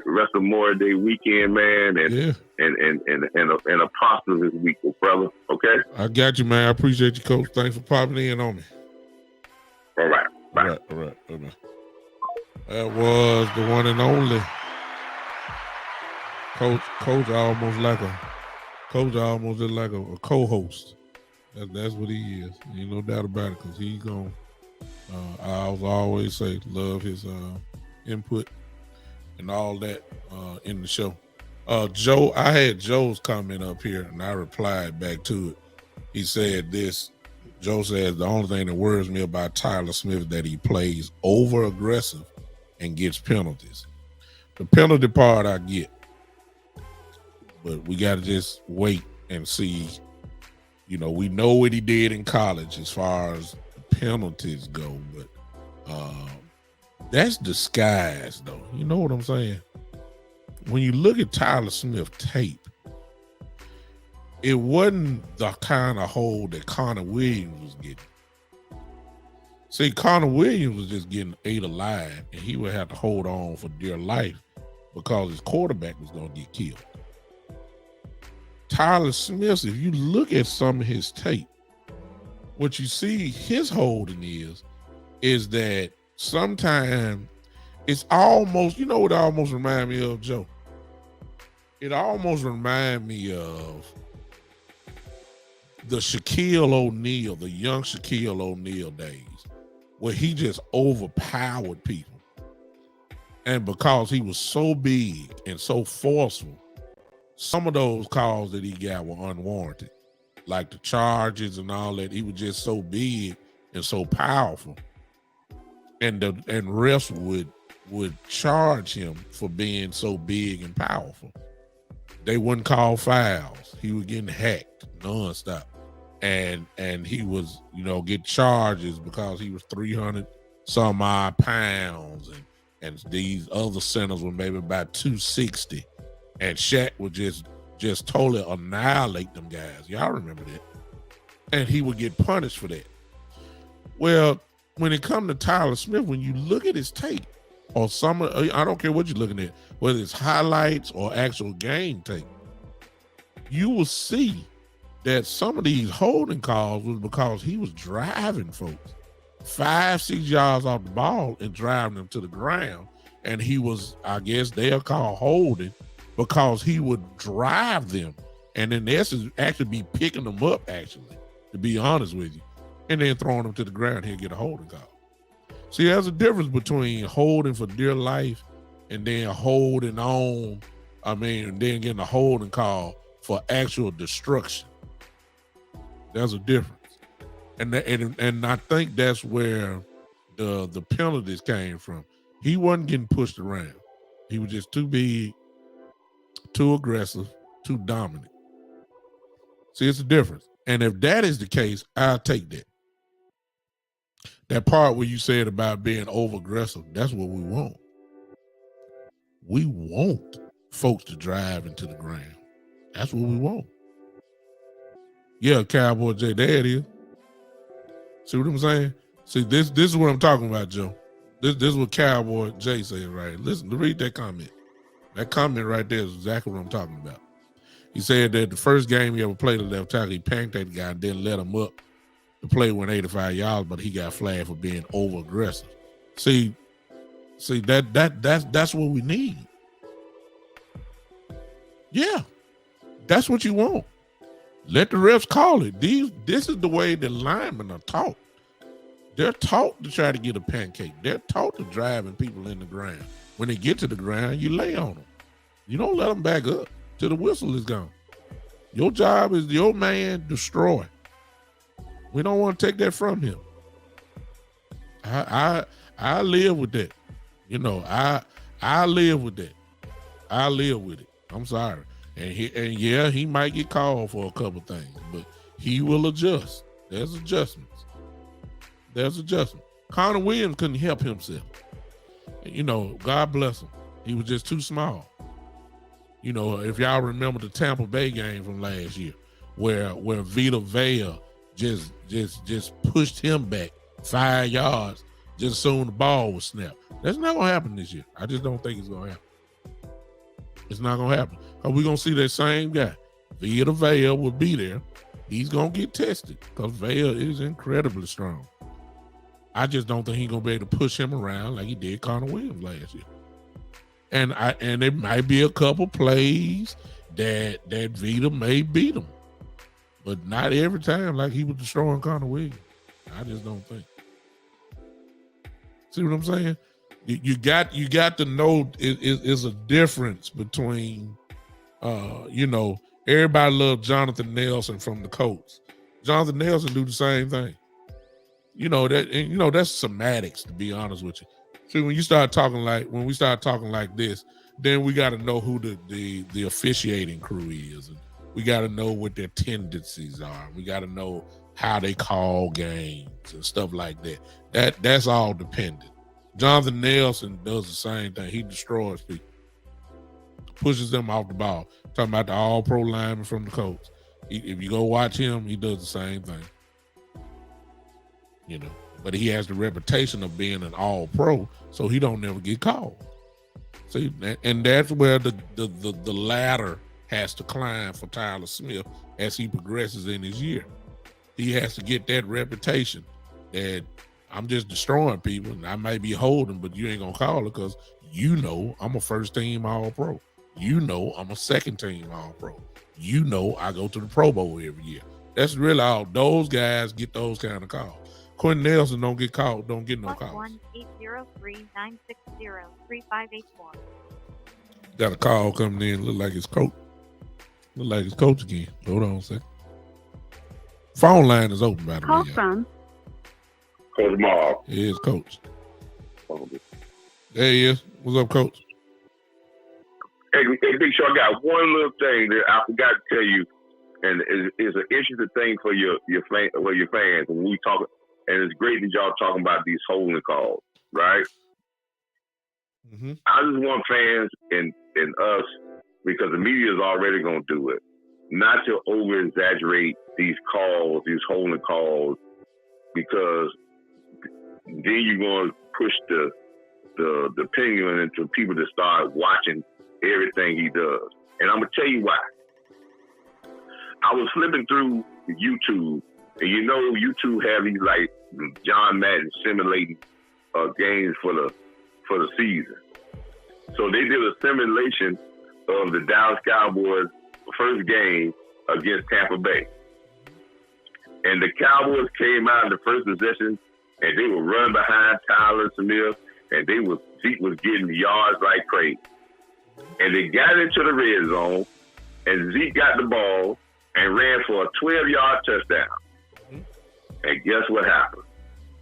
rest of Memorial Day weekend, man, and a prosperous week, brother. Okay? I got you, man. I appreciate you, Coach. Thanks for popping in on me. All right. Bye. All right. That was the one and only Coach. Almost like a co-host. That's what he is. Ain't no doubt about it, because he's going. I always say love his input and all that in the show. Joe, I had Joe's comment up here and I replied back to it. He said this. Joe says the only thing that worries me about Tyler Smith is that he plays over aggressive and gets penalties. The penalty part I get, but we got to just wait and see. You know, we know what he did in college as far as penalties go, but that's disguised though. You know what I'm saying? When you look at Tyler Smith tape, it wasn't the kind of hold that Connor Williams was getting. See, Connor Williams was just getting ate alive, and he would have to hold on for dear life because his quarterback was going to get killed. Tyler Smith, if you look at some of his tape, what you see his holding is that sometimes it's almost, you know what it almost remind me of, Joe? It almost remind me of the Shaquille O'Neal, the young Shaquille O'Neal days, where he just overpowered people. And because he was so big and so forceful, some of those calls that he got were unwarranted. Like the charges and all that, he was just so big and so powerful, and refs would charge him for being so big and powerful. They wouldn't call fouls. He was getting hacked nonstop. and he was, get charges because he was 300 some odd pounds, and these other centers were maybe about 260, and Shaq would just totally annihilate them guys. Y'all remember that? And he would get punished for that. Well, when it comes to Tyler Smith, when you look at his tape, or I don't care what you're looking at, whether it's highlights or actual game tape, you will see that some of these holding calls was because he was driving folks 5-6 yards off the ball and driving them to the ground. And he was, I guess they'll call holding, because he would drive them and in essence actually be picking them up, actually, to be honest with you, and then throwing them to the ground. He'll get a holding call. See, there's a difference between holding for dear life and then holding on, and then getting a holding call for actual destruction. There's a difference. And I think that's where the penalties came from. He wasn't getting pushed around. He was just too big, too aggressive, too dominant. See, it's a difference. And if that is the case, I'll take that. That part where you said about being over aggressive, that's what we want. We want folks to drive into the ground. That's what we want. Yeah, Cowboy J, there it is. See what I'm saying? See, this is what I'm talking about, Joe. This is what Cowboy J said, right? Listen, read that comment. That comment right there is exactly what I'm talking about. He said that the first game he ever played at left tackle, he panked that guy and didn't let him up. The play went 85 yards, but he got flagged for being over aggressive. See, that's what we need. Yeah, that's what you want. Let the refs call it. This is the way the linemen are taught. They're taught to try to get a pancake. They're taught to driving people in the ground. When they get to the ground, you lay on them. You don't let them back up till the whistle is gone. Your job is your man destroy. We don't want to take that from him. I live with that. I live with that. I live with it. I'm sorry. And he might get called for a couple things, but he will adjust. There's adjustments. Connor Williams couldn't help himself. God bless him. He was just too small. If y'all remember the Tampa Bay game from last year, where Vita Vea just pushed him back 5 yards just soon the ball was snapped. That's not gonna happen this year. I just don't think it's gonna happen. It's not gonna happen. Because we're gonna see that same guy. Vita Vea will be there. He's gonna get tested because Vea is incredibly strong. I just don't think he's gonna be able to push him around like he did Connor Williams last year. And there might be a couple plays that Vita may beat him, but not every time like he was destroying Connor Williams. I just don't think. See what I'm saying? You got to know is a difference between, everybody loves Jonathan Nelson from the Colts. Jonathan Nelson do the same thing. That's semantics, to be honest with you. See, when we start talking like this, then we got to know who the officiating crew is, and we got to know what their tendencies are. We got to know how they call games and stuff like that. That's all dependent. Jonathan Nelson does the same thing. He destroys people, pushes them off the ball. Talking about the all-pro lineman from the Colts. If you go watch him, he does the same thing. But he has the reputation of being an all-pro, so he don't never get called. See, and that's where the ladder has to climb for Tyler Smith as he progresses in his year. He has to get that reputation that I'm just destroying people, and I might be holding, but you ain't gonna call it because I'm a first-team All-Pro. I'm a second-team All-Pro. I go to the Pro Bowl every year. That's really all. Those guys get those kind of calls. Quentin Nelson don't get called, don't get no calls. 1-803-960-3584. Got a call coming in, look like it's coach. Look like it's coach again. Hold on a second. Phone line is open, by the way. Call from Coach Mark. Here's Coach. There he is. What's up, Coach? Hey, Big Show, I got one little thing that I forgot to tell you, and it's an interesting thing for your fans when we talk. And it's great that y'all talking about these holding calls, right? Mm-hmm. I just want fans and us, because the media is already going to do it, not to over exaggerate these calls, these holding calls, because then you're going to push the penguin into people to start watching everything he does. And I'm going to tell you why. I was flipping through YouTube, and you know YouTube have these like John Madden simulating games for the season. So they did a simulation of the Dallas Cowboys' first game against Tampa Bay. And the Cowboys came out in the first possession, and they were running behind Tyler Smith, and Zeke was getting yards like crazy. And they got into the red zone, and Zeke got the ball and ran for a 12-yard touchdown. Mm-hmm. And guess what happened?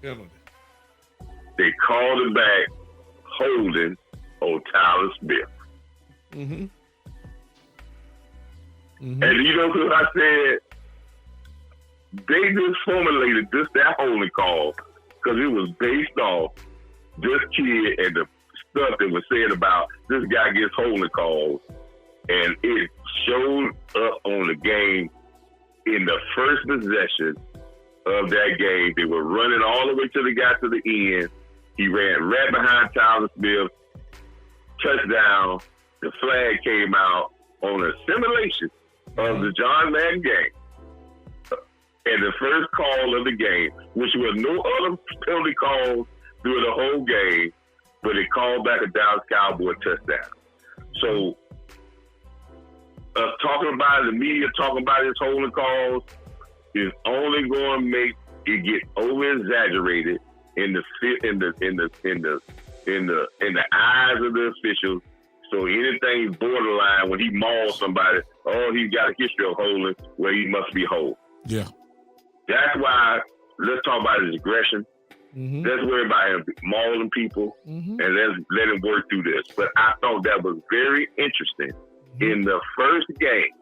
Penalty. They called it back, holding on Tyler Smith. Mm-hmm. Mm-hmm. And you know what I said? They just formulated that holding call because it was based off this kid and the stuff that was said about this guy gets holding calls, and it showed up on the game in the first possession of that game. They were running all the way till they got to the end. He ran right behind Tyler Smith, touchdown. The flag came out on a simulation of the John Madden game. And the first call of the game, which was no other penalty calls through the whole game, but it called back a Dallas Cowboy touchdown. So, talking about it, the media talking about his holding calls is only going to make it get over exaggerated in the eyes of the officials. So anything borderline, when he mauls somebody, he's got a history of holding, where he must be holding. Yeah. That's why, let's talk about his aggression. Mm-hmm. Let's worry about him mauling people, mm-hmm. and let's let him work through this. But I thought that was very interesting. Mm-hmm. In the first game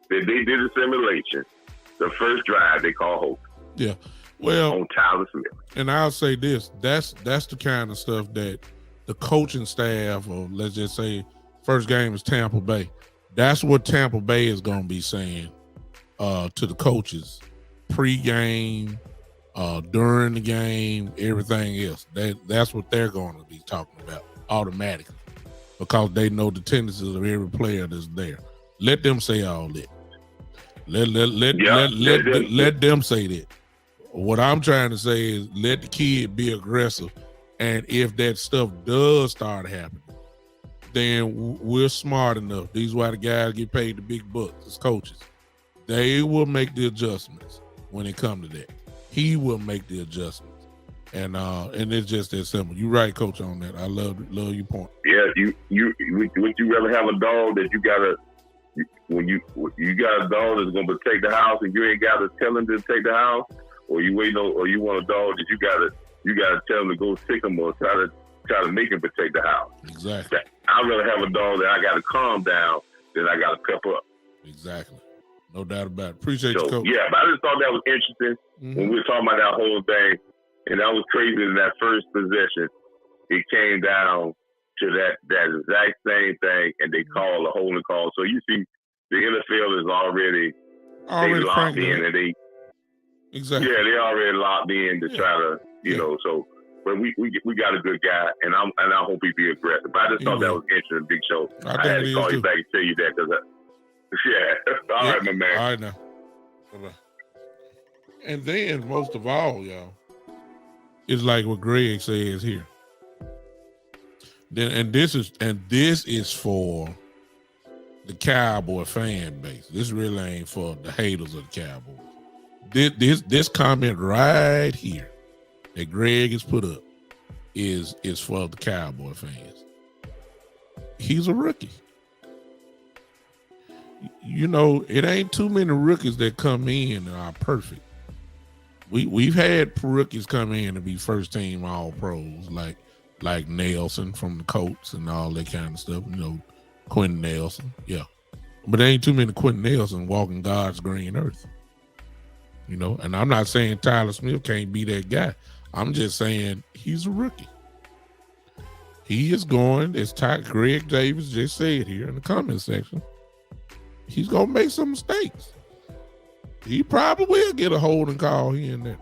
that they did a simulation, the first drive they call holding. Yeah. Well, on Tyler Smith. And I'll say this, that's the kind of stuff that the coaching staff, or let's just say first game is Tampa Bay. That's what Tampa Bay is going to be saying to the coaches pre-game, during the game, everything else. That's what they're going to be talking about automatically, because they know the tendencies of every player that's there. Let them say all that. Let them say that. What I'm trying to say is let the kid be aggressive, and if that stuff does start happening, then we're smart enough. These are why the guys get paid the big bucks as coaches. They will make the adjustments when it comes to that. He will make the adjustments, and it's just that simple. You're right, Coach, on that. I love your point. Yeah, would you rather have a dog that you gotta when you got a dog that's gonna protect the house and you ain't gotta tell him to take the house, or you you want a dog that you gotta tell him to go sick him or try to make him protect the house. Exactly. I'd rather have a dog that I gotta calm down than I gotta pep up. Exactly. No doubt about it. Appreciate you, Coach. Yeah, but I just thought that was interesting when we were talking about that whole thing. And that was crazy in that first possession. It came down to that exact same thing, and they called a holding call. So you see, the NFL is already locked in, and they exactly. Yeah, they already locked in to try to, you know. So, but we got a good guy, and I hope he be aggressive. But I just thought that was interesting, Big Show. I had to call you back and tell you that because. All right, my man. All right, now. Bye-bye. And then, most of all, y'all, it's like what Greg says here. And this is for the Cowboy fan base. This really ain't for the haters of the Cowboys. This comment right here that Greg has put up is for the Cowboy fans. He's a rookie. You know, it ain't too many rookies that come in and are perfect. We've had rookies come in and be first team all pros, like Nelson from the Colts and all that kind of stuff. You know, Quentin Nelson, yeah. But there ain't too many Quentin Nelson walking God's green earth. You know, and I'm not saying Tyler Smith can't be that guy. I'm just saying he's a rookie. He is going, as Greg Davis just said here in the comment section, he's going to make some mistakes. He probably will get a holding call here and there.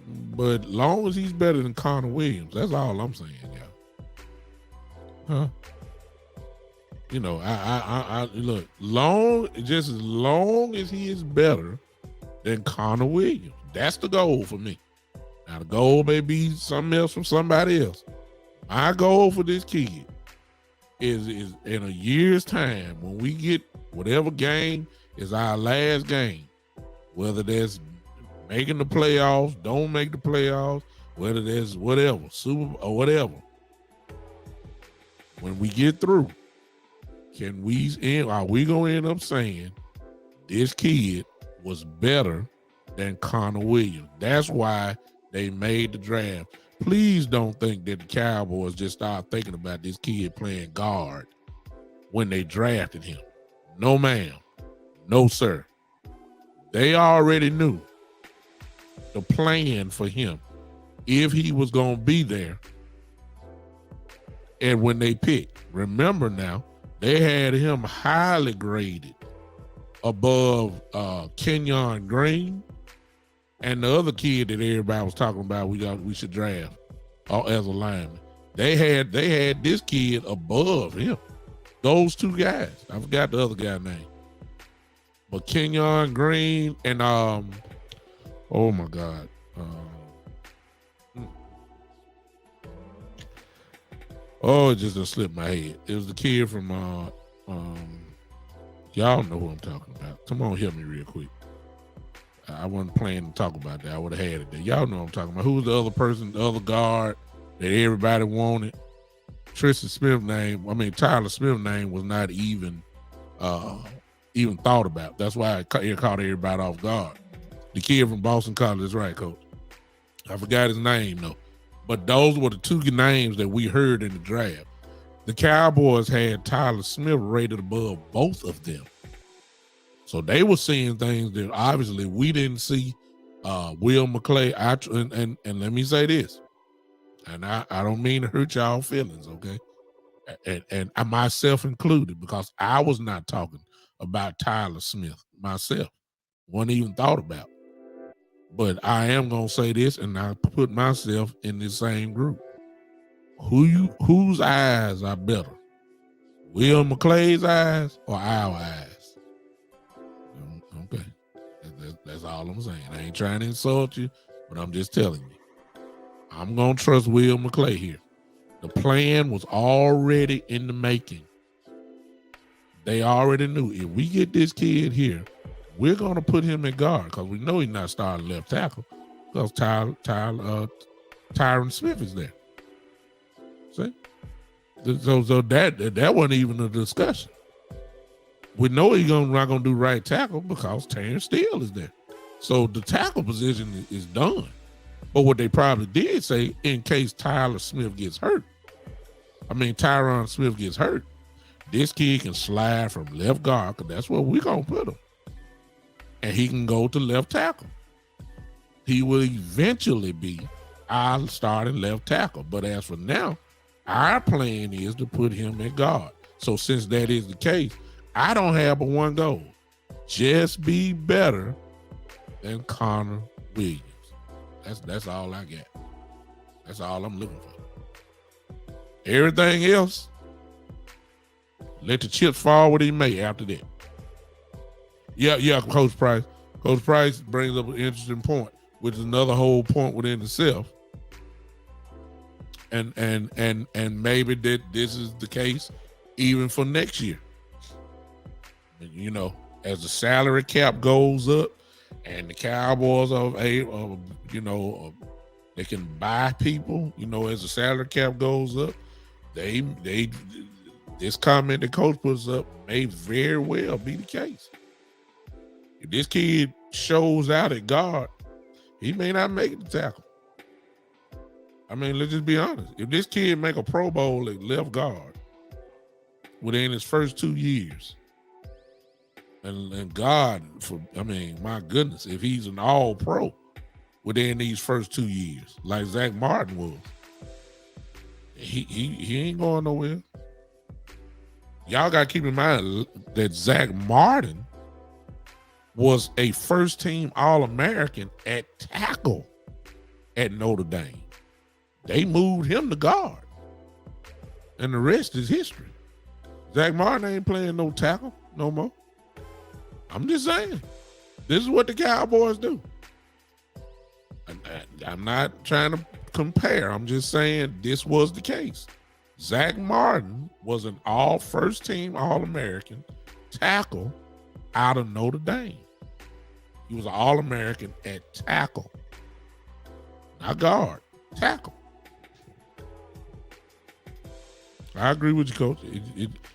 But long as he's better than Connor Williams, that's all I'm saying, y'all. Huh? You know, I look, just as long as he is better than Connor Williams, that's the goal for me. Now the goal may be something else from somebody else. My goal for this kid is in a year's time, when we get whatever game is our last game, whether that's making the playoffs, don't make the playoffs, whether there's whatever, Super or whatever. When we get through, are we gonna end up saying this kid was better than Connor Williams? That's why they made the draft. Please don't think that the Cowboys just started thinking about this kid playing guard when they drafted him. No, ma'am. No, sir. They already knew the plan for him if he was going to be there. And when they picked, remember now, they had him highly graded above Kenyon Green and the other kid that everybody was talking about we should draft as a lineman. They had this kid above him. Those two guys. I forgot the other guy's name. But Kenyon Green and oh my God. Oh, it just slipped my head. It was the kid from y'all know who I'm talking about. Come on, help me real quick. I wasn't planning to talk about that. I would have had it there. Y'all know what I'm talking about. Who was the other person, the other guard that everybody wanted? Tyler Smith's name was not even thought about. That's why it caught everybody off guard. The kid from Boston College, is right, Coach. I forgot his name though. But those were the two names that we heard in the draft. The Cowboys had Tyler Smith rated above both of them. So they were seeing things that obviously we didn't see. Will McClay, and let me say this, and I don't mean to hurt y'all feelings, okay? And I myself included, because I was not talking about Tyler Smith myself. Wasn't even thought about. But I am gonna say this, and I put myself in the same group. Whose eyes are better? Will McClay's eyes or our eyes? Okay. That's all I'm saying. I ain't trying to insult you, but I'm just telling you. I'm going to trust Will McClay here. The plan was already in the making. They already knew if we get this kid here, we're going to put him in guard because we know he's not starting left tackle because Tyron Smith is there. See? So that wasn't even a discussion. We know he's not going to do right tackle because Terrence Steele is there. So the tackle position is done. But what they probably did say, in case Tyron Smith gets hurt, this kid can slide from left guard because that's where we're going to put him. And he can go to left tackle. He will eventually be our starting left tackle. But as for now, our plan is to put him at guard. So since that is the case, I don't have but one goal. Just be better than Connor Williams. That's all I got. That's all I'm looking for. Everything else, let the chips fall where they may after that. Yeah, Coach Price. Coach Price brings up an interesting point, which is another whole point within itself. And maybe that this is the case even for next year. You know, as the salary cap goes up and the Cowboys are able, they can buy people, as the salary cap goes up, this comment that Coach puts up may very well be the case. If this kid shows out at guard, he may not make it to tackle. Let's just be honest. If this kid make a Pro Bowl at left guard, within his first 2 years. And God, my goodness, if he's an all-pro within these first 2 years, like Zach Martin was, he ain't going nowhere. Y'all got to keep in mind that Zach Martin was a first-team All-American at tackle at Notre Dame. They moved him to guard, and the rest is history. Zach Martin ain't playing no tackle no more. I'm just saying, this is what the Cowboys do. I'm not trying to compare. I'm just saying this was the case. Zach Martin was an first-team All-American tackle out of Notre Dame. He was an All-American at tackle. Not guard, tackle. I agree with you, Coach.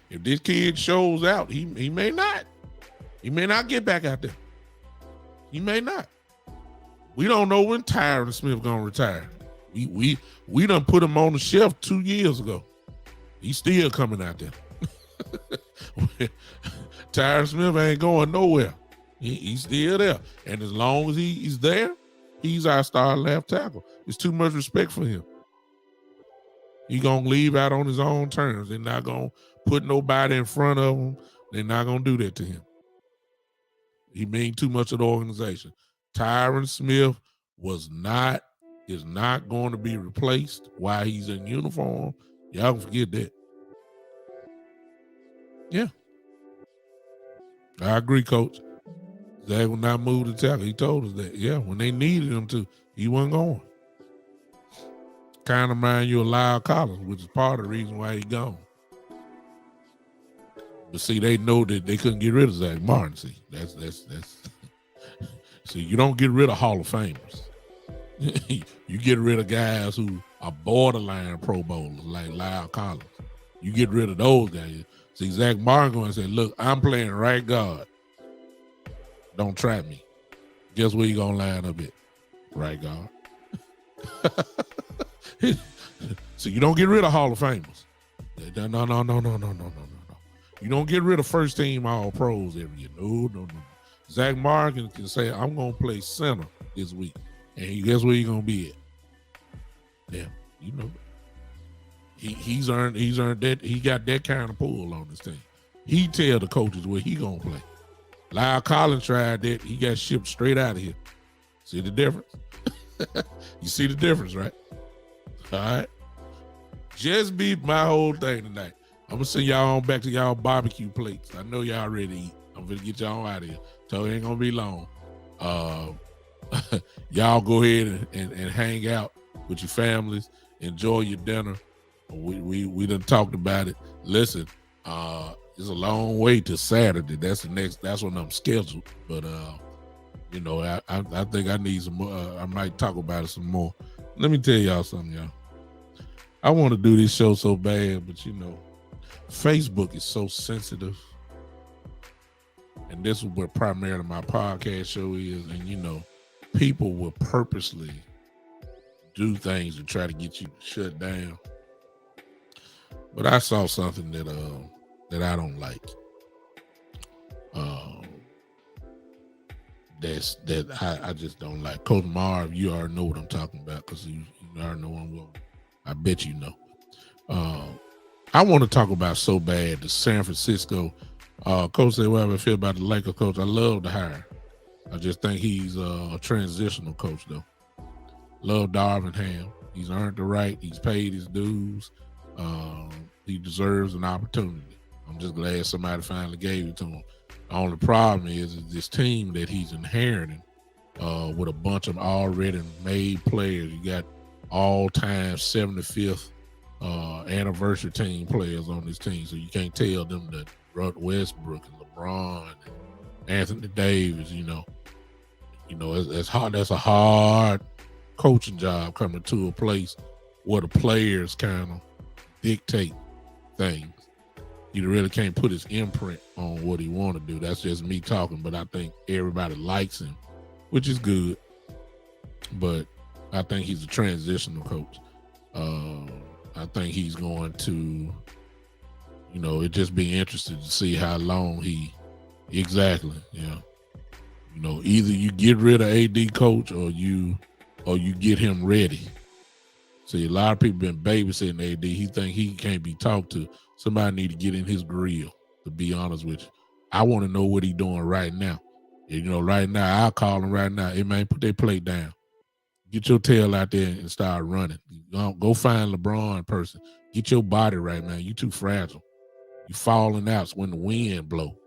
If this kid shows out, he may not. He may not get back out there. He may not. We don't know when Tyron Smith gonna retire. We done put him on the shelf 2 years ago. He's still coming out there. Tyron Smith ain't going nowhere. He's still there. And as long as he's there, he's our star left tackle. It's too much respect for him. He gonna leave out on his own terms. They're not gonna put nobody in front of him. They're not gonna do that to him. He means too much of the organization. Tyron Smith is not going to be replaced while he's in uniform. Y'all can forget that. Yeah. I agree, Coach. Zach will not move to tackle. He told us that. Yeah, when they needed him to, he wasn't going. Kind of remind you of Lyle Collins, which is part of the reason why he gone. But see, they know that they couldn't get rid of Zach Martin. See, that's. See, you don't get rid of Hall of Famers. You get rid of guys who are borderline Pro Bowlers like Lyle Collins. You get rid of those guys. See, Zach Martin going to say, look, I'm playing right guard. Don't trap me. Guess where you going to line up at? Right guard. So you don't get rid of Hall of Famers. No. You don't get rid of first team All Pros every year. No. Zach Martin can say, I'm going to play center this week. And guess where you're going to be at? Yeah, you know. He's earned that. He got that kind of pull on this team. He tell the coaches where he going to play. Lyle Collins tried that. He got shipped straight out of here. See the difference? You see the difference, right? All right. Just beat my whole thing tonight. I'm going to send y'all on back to y'all barbecue plates. I know y'all ready to eat. I'm going to get y'all out of here. So it ain't going to be long. Y'all go ahead and hang out with your families. Enjoy your dinner. We done talked about it. Listen, it's a long way to Saturday. That's when I'm scheduled. But, I think I need some more. I might talk about it some more. Let me tell y'all something, y'all. I want to do this show so bad, but Facebook is so sensitive. And this is what primarily my podcast show is. And, people will purposely do things to try to get you shut down. But I saw something that I don't like. I just don't like. Coach Marv, you already know what I'm talking about because you already know what I'm going. I bet you know. I want to talk about so bad the San Francisco coach said, "Well, I feel about the Lakers coach. I love the hire. I just think he's a transitional coach, though. Love Darvin Ham. He's earned the right. He's paid his dues. He deserves an opportunity. I'm just glad somebody finally gave it to him. The only problem is this team that he's inheriting with a bunch of already made players. You got all-time 75th anniversary team players on this team, so you can't tell them that Westbrook and LeBron and Anthony Davis, it's hard. That's a hard coaching job coming to a place where the players kind of dictate things. He really can't put his imprint on what he want to do. That's just me talking, but I think everybody likes him, which is good. But I think he's a transitional coach. I think he's going to, it just be interesting to see how long exactly. Yeah. Either you get rid of AD coach or you get him ready. See, a lot of people been babysitting AD. He think he can't be talked to. Somebody need to get in his grill, to be honest with you. I want to know what he doing right now. Right now, I'll call him right now. Hey, man, put that plate down. Get your tail out there and start running. Go find LeBron person. Get your body right, man. You too fragile. You falling out when the wind blow.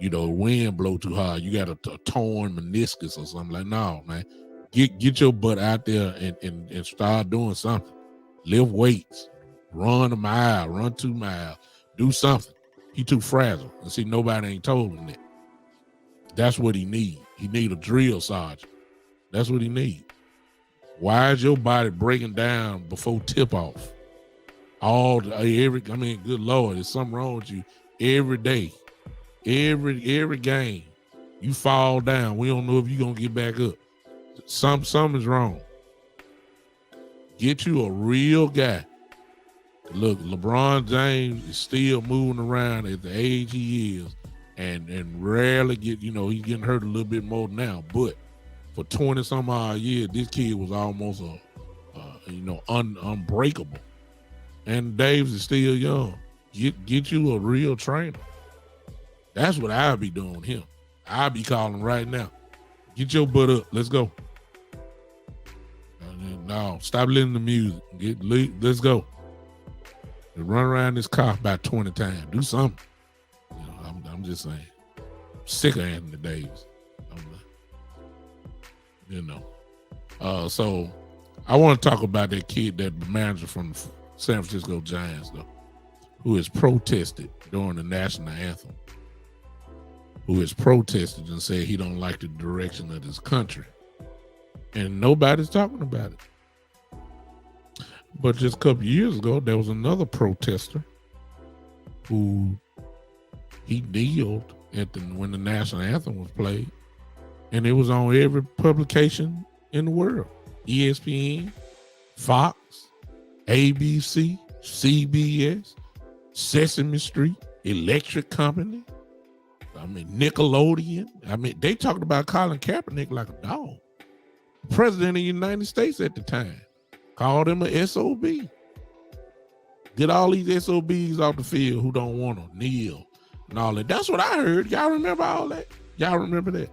Wind blow too hard. You got a torn meniscus or something. Like, no, man. Get your butt out there and start doing something. Lift weights. Run a mile. Run 2 miles. Do something. He too fragile. And see, nobody ain't told him that. That's what he need. He need a drill sergeant. That's what he need. Why is your body breaking down before tip off? Good Lord, there's something wrong with you every day. Every game, you fall down. We don't know if you're gonna get back up. Something's wrong. Get you a real guy. Look, LeBron James is still moving around at the age he is, and rarely he's getting hurt a little bit more now. But for 20 some odd years, this kid was almost unbreakable. And Davis is still young. Get you a real trainer. That's what I'll be doing with him. I'll be calling right now. Get your butt up. Let's go. No, stop listening to music. Let's go. Run around this car about 20 times. Do something. I'm just saying. I'm sick of Anthony Davis. So I want to talk about that kid, that manager from the San Francisco Giants, though, who has protested during the national anthem, who has protested and said he don't like the direction of his country. And nobody's talking about it. But just a couple years ago, there was another protester who he kneeled when the national anthem was played. And it was on every publication in the world. ESPN, Fox, ABC, CBS, Sesame Street, Electric Company, Nickelodeon. They talked about Colin Kaepernick like a dog. President of the United States at the time called him a SOB. Get all these SOBs off the field who don't want to kneel and all that. That's what I heard. Y'all remember all that? Y'all remember that?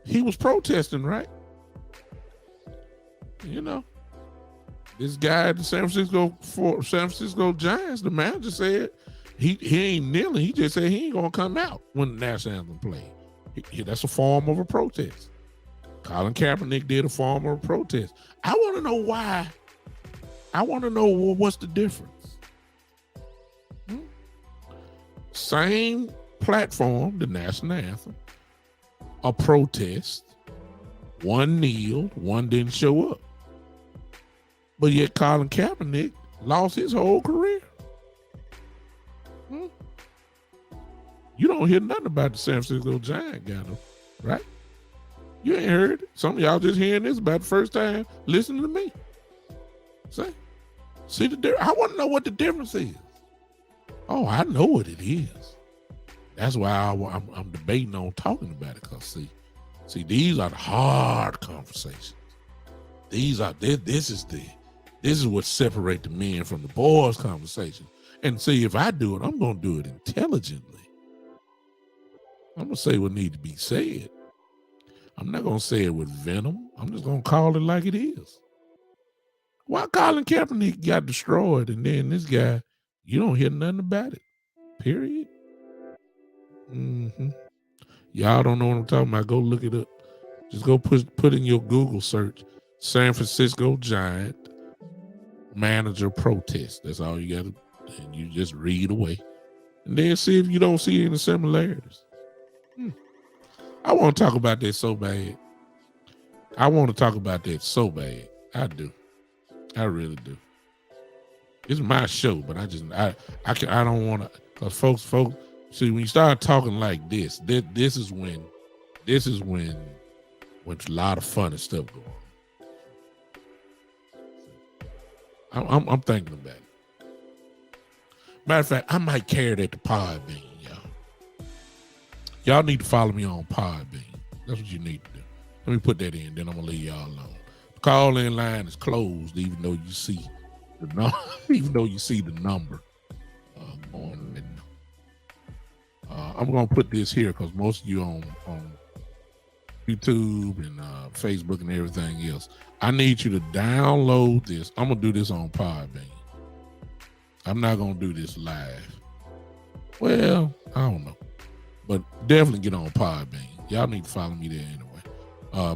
He was protesting, right? This guy at the San Francisco Giants, the manager said he ain't kneeling. He just said he ain't gonna come out when the national anthem played. That's a form of a protest. Colin Kaepernick did a form of a protest. I want to know why. I want to know what's the difference. Same platform, the national anthem, a protest. One kneeled, one didn't show up. But yet Colin Kaepernick lost his whole career. You don't hear nothing about the San Francisco Giant guy, though, right? You ain't heard it. Some of y'all just hearing this about the first time listening to me. See the difference? I want to know what the difference is. Oh, I know what it is. That's why I'm debating on talking about it. Because see, these are the hard conversations. This is what separates the men from the boys' conversation. And see, if I do it, I'm going to do it intelligently. I'm going to say what needs to be said. I'm not going to say it with venom. I'm just going to call it like it is. Why Colin Kaepernick got destroyed and then this guy, you don't hear nothing about it. Period. Y'all don't know what I'm talking about. Go look it up. Just go put in your Google search, San Francisco Giant manager protest. That's all you got to do. And you just read away. And then see if you don't see any similarities. I want to talk about that so bad. I do. I really do. It's my show, but I don't want to, because folks, see, when you start talking like this is when a lot of funny stuff go on. I'm thinking about it. Matter of fact, I might carry that to Podbean, y'all. Y'all need to follow me on Podbean. That's what you need to do. Let me put that in, then I'm gonna leave y'all alone. The call-in line is closed, even though you see the number. Even though you see the number on it. I'm gonna put this here because most of you on YouTube and Facebook and everything else, I need you to download this. I'm gonna do this on Podbean. I'm not gonna do this live. Well, I don't know, but definitely get on Podbean. Y'all need to follow me there anyway.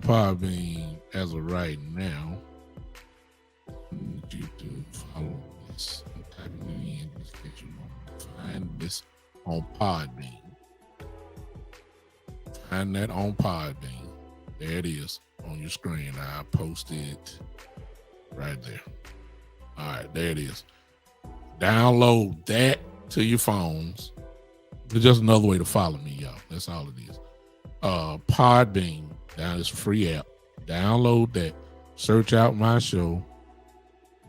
Podbean, as of right now, I need you to follow this. I'm typing it in. Just get you find this on Podbean. Find that on Podbean. There it is on your screen. I posted it right there. All right, there it is. Download that to your phones. It's just another way to follow me, y'all. That's all it is. Podbean, it's a free app. Download that. Search out my show,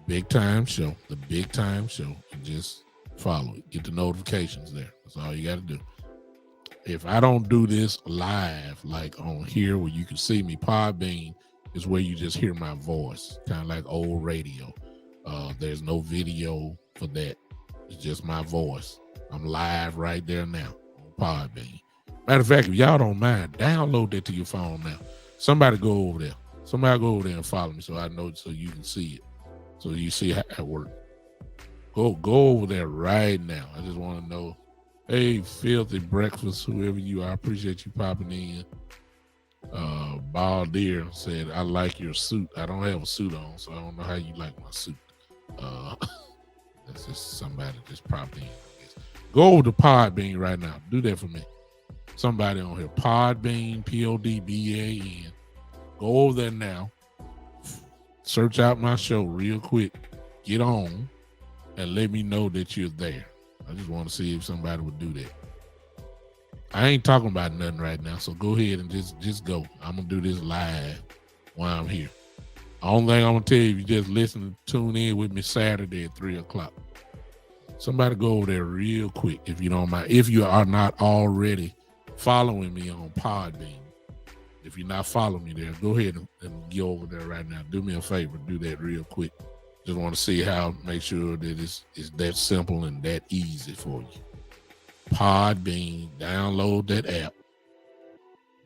Big Time Show, the Big Time Show, and just follow it. Get the notifications there. That's all you got to do. If I don't do this live, like on here where you can see me, Podbean is where you just hear my voice, kind of like old radio. There's no video for that. It's just my voice. I'm live right there now on Podbean. Matter of fact, if y'all don't mind, download that to your phone now. Somebody go over there. Somebody go over there and follow me so I know, so you can see it. So you see how it works. Go over there right now. I just want to know. Hey, Filthy Breakfast, whoever you are, I appreciate you popping in. Baldir said, I like your suit. I don't have a suit on, so I don't know how you like my suit. That's just somebody just popped in, I guess. Go over to Podbean right now. Do that for me. Somebody on here. Podbean, Podbean. Go over there now. Search out my show real quick. Get on and let me know that you're there. I just want to see if somebody would do that. I ain't talking about nothing right now, so go ahead and just go. I'm gonna do this live while I'm here. Only thing I'm gonna tell you, if you just listen, tune in with me Saturday at 3:00. Somebody go over there real quick if you don't mind. If you are not already following me on Podbean, if you're not following me there, go ahead and get over there right now. Do me a favor, do that real quick. Just want to see how, make sure that it's that simple and that easy for you. Podbean, download that app.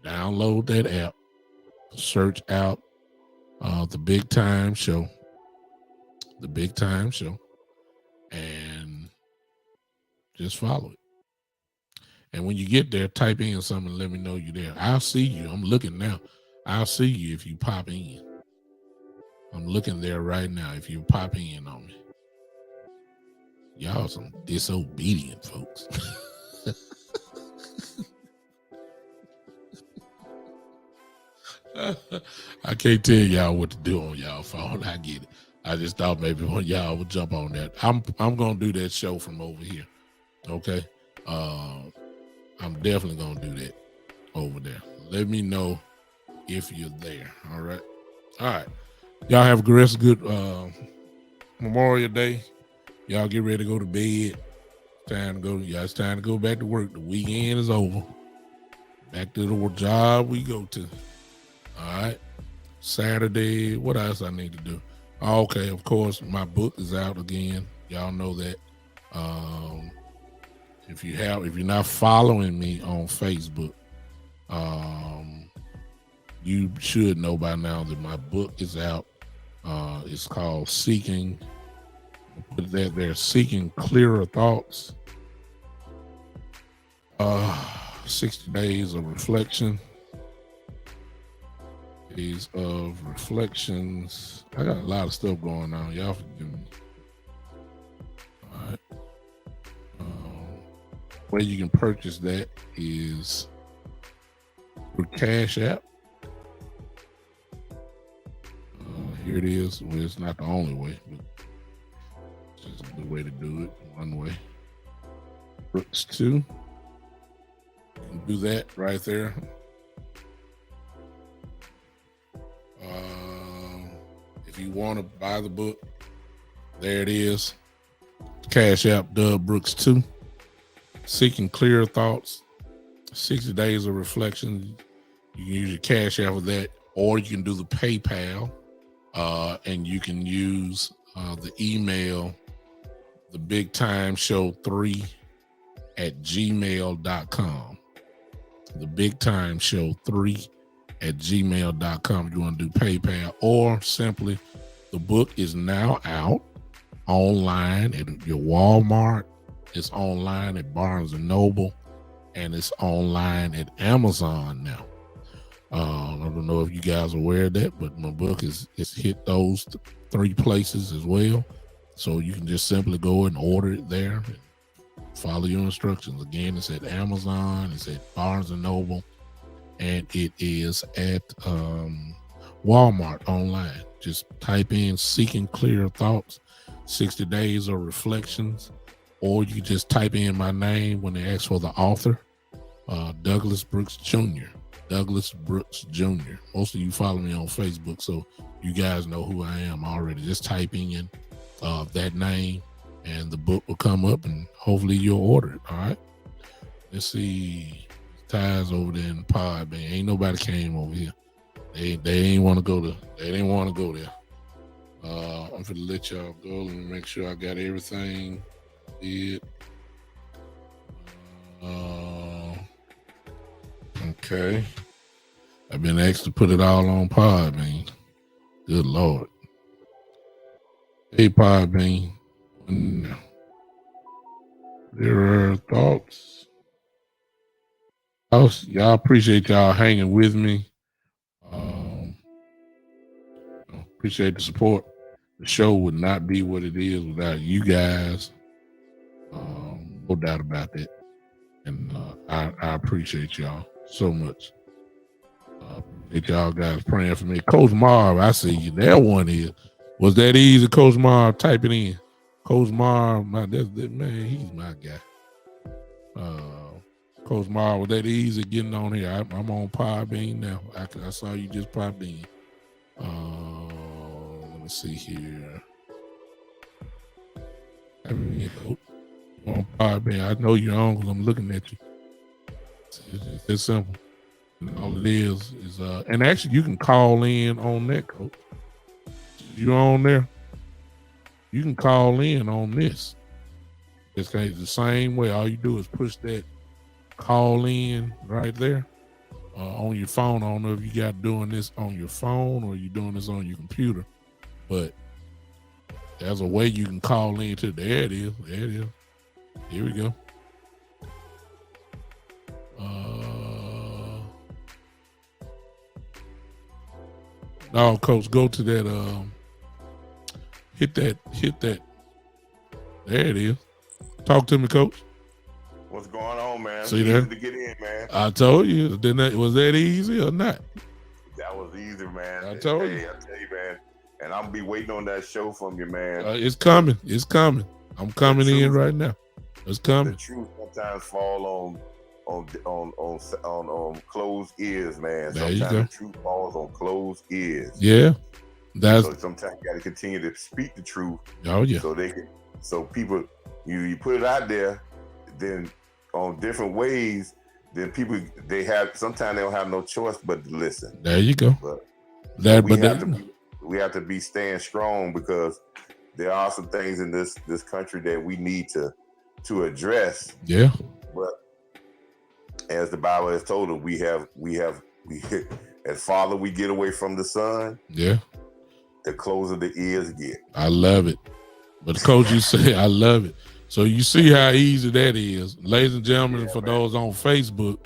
Download that app. Search out the Big Time Show. The Big Time Show. And just follow it. And when you get there, type in something and let me know you're there. I'll see you. I'm looking now. I'll see you if you pop in. I'm looking there right now if you pop in on me. Y'all some disobedient folks. I can't tell y'all what to do on y'all phone. I get it. I just thought maybe one of y'all would jump on that. I'm gonna do that show from over here. Okay. I'm definitely gonna do that over there. Let me know if you're there. All right. All right. Y'all have a good Memorial Day. Y'all get ready to go to bed. It's time to go back to work. The weekend is over. Back to the job we go to. All right. Saturday. What else I need to do? Okay, of course, my book is out again. Y'all know that. If you're not following me on Facebook, you should know by now that my book is out. It's called Seeking. Put that there, Seeking Clearer Thoughts. 60 Days of Reflection. Days of Reflections. I got a lot of stuff going on. Y'all forgive me. All right. Where you can purchase that is through Cash App. Here it is. Well, it's not the only way, but it's just a good way to do it. One way. Brooks 2. You can do that right there. If you want to buy the book, there it is. Cash App, Dub Brooks 2. Seeking Clear Thoughts, 60 Days of Reflection. You can use your Cash App with that, or you can do the PayPal, and you can use the email, the Big Time Show 3 at gmail.com. The Big Time Show 3 at gmail.com. You want to do PayPal, or simply the book is now out online at your Walmart. It's online at Barnes and Noble, and it's online at Amazon now. I don't know if you guys are aware of that, but my book is hit those 3 places as well. So you can just simply go and order it there and follow your instructions. Again, it's at Amazon, it's at Barnes and Noble, and it is at Walmart online. Just type in Seeking Clear Thoughts, 60 Days of Reflections, or you just type in my name when they ask for the author, Douglas Brooks Jr. Douglas Brooks Jr. Most of you follow me on Facebook, so you guys know who I am already. Just typing in that name, and the book will come up, and hopefully you'll order it. All right. Let's see. Ties over there in the pod, man. Ain't nobody came over here. They ain't want to go to. They didn't want to go there. I'm gonna let y'all go. Let me make sure I got everything. Okay. I've been asked to put it all on Podbean. Good Lord. Hey, Podbean. There are thoughts. Y'all appreciate y'all hanging with me. Appreciate the support. The show would not be what it is without you guys. No doubt about that. And I appreciate y'all so much. Appreciate y'all guys praying for me. Coach Marv, I see you. That one is. Was that easy, Coach Marv? Type it in. Coach Marv, man, he's my guy. Coach Marv, was that easy getting on here? I'm on Podbean now. I saw you just popped in. Let me see here. On Podbean, I know you're on because I'm looking at you. It's simple. All it is, and actually you can call in on that, Coach. You on there? You can call in on this. It's the same way. All you do is push that call in right there on your phone. I don't know if you got doing this on your phone or you're doing this on your computer, but there's a way you can call in to. There it is. There it is. Here we go. No, Coach, go to that. Hit that. There it is. Talk to me, Coach. What's going on, man? See there? Easy to get in, man. I told you. Was that easy or not? That was easy, man. I told you. I tell you, man. And I'm gonna be waiting on that show from you, man. It's coming. It's coming. I'm coming in right now. It's coming. The truth sometimes fall on closed ears, man. There you sometimes go. The truth falls on closed ears. Yeah. So sometimes you got to continue to speak the truth. Oh yeah. So people, you put it out there, then on different ways, then people sometimes they don't have no choice but to listen. There you go. But we have to be staying strong, because there are some things in this country that we need to address. Yeah. But as the Bible has told us, we as Father, we get away from the Son. Yeah. The closer the ears get. I love it. But Coach, you say I love it. So you see how easy that is. Ladies and gentlemen, for those on Facebook,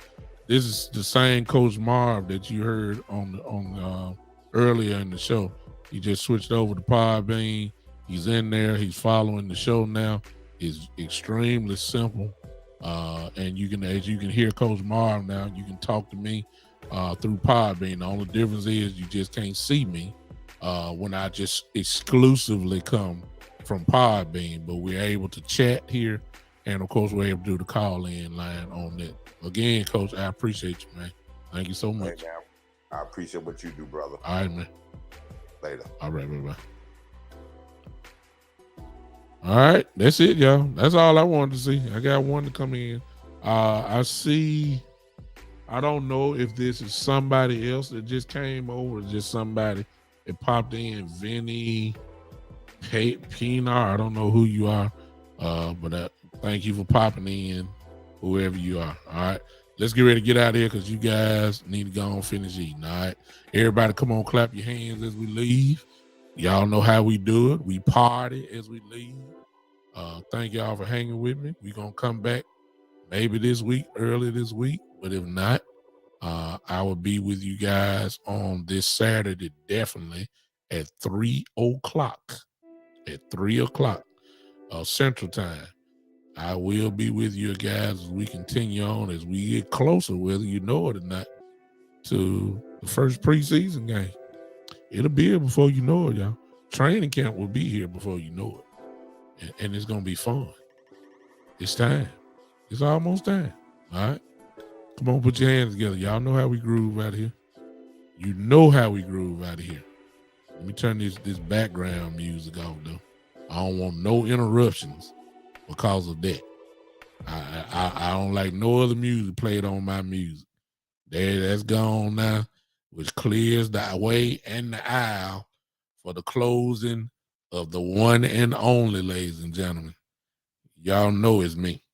this is the same Coach Marv that you heard on earlier in the show. He just switched over to Podbean. He's in there. He's following the show now. It's extremely simple. And you can hear Coach Marv now. You can talk to me through Podbean. The only difference is you just can't see me when I just exclusively come from Podbean, but we're able to chat here, and of course we're able to do the call-in line on that. Again, Coach, I appreciate you, man. Thank you so much. Hey, man, I appreciate what you do, brother. All right, man. Later. All right, bye-bye. All right, that's it, y'all. That's all I wanted to see. I got one to come in. I see. I don't know if this is somebody else that just came over, or just somebody that popped in. Vinny Pinar. I don't know who you are, but thank you for popping in, whoever you are. All right, let's get ready to get out of here because you guys need to go and finish eating. All right, everybody, come on, clap your hands as we leave. Y'all know how we do it. We party as we leave. Thank y'all for hanging with me. We're going to come back maybe this week, early this week. But if not, I will be with you guys on this Saturday, definitely at 3 o'clock. At 3 o'clock Central Time. I will be with you guys as we continue on, as we get closer, whether you know it or not, to the first preseason game. It'll be here before you know it, y'all. Training camp will be here before you know it. And it's going to be fun. It's time. It's almost time. All right? Come on, put your hands together. Y'all know how we groove out here. You know how we groove out of here. Let me turn this background music off, though. I don't want no interruptions because of that. I don't like no other music played on my music. That's gone now, which clears the way and the aisle for the closing of the one and only, ladies and gentlemen. Y'all know it's me.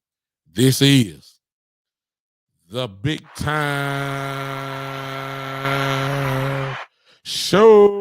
This is the Big Time Show.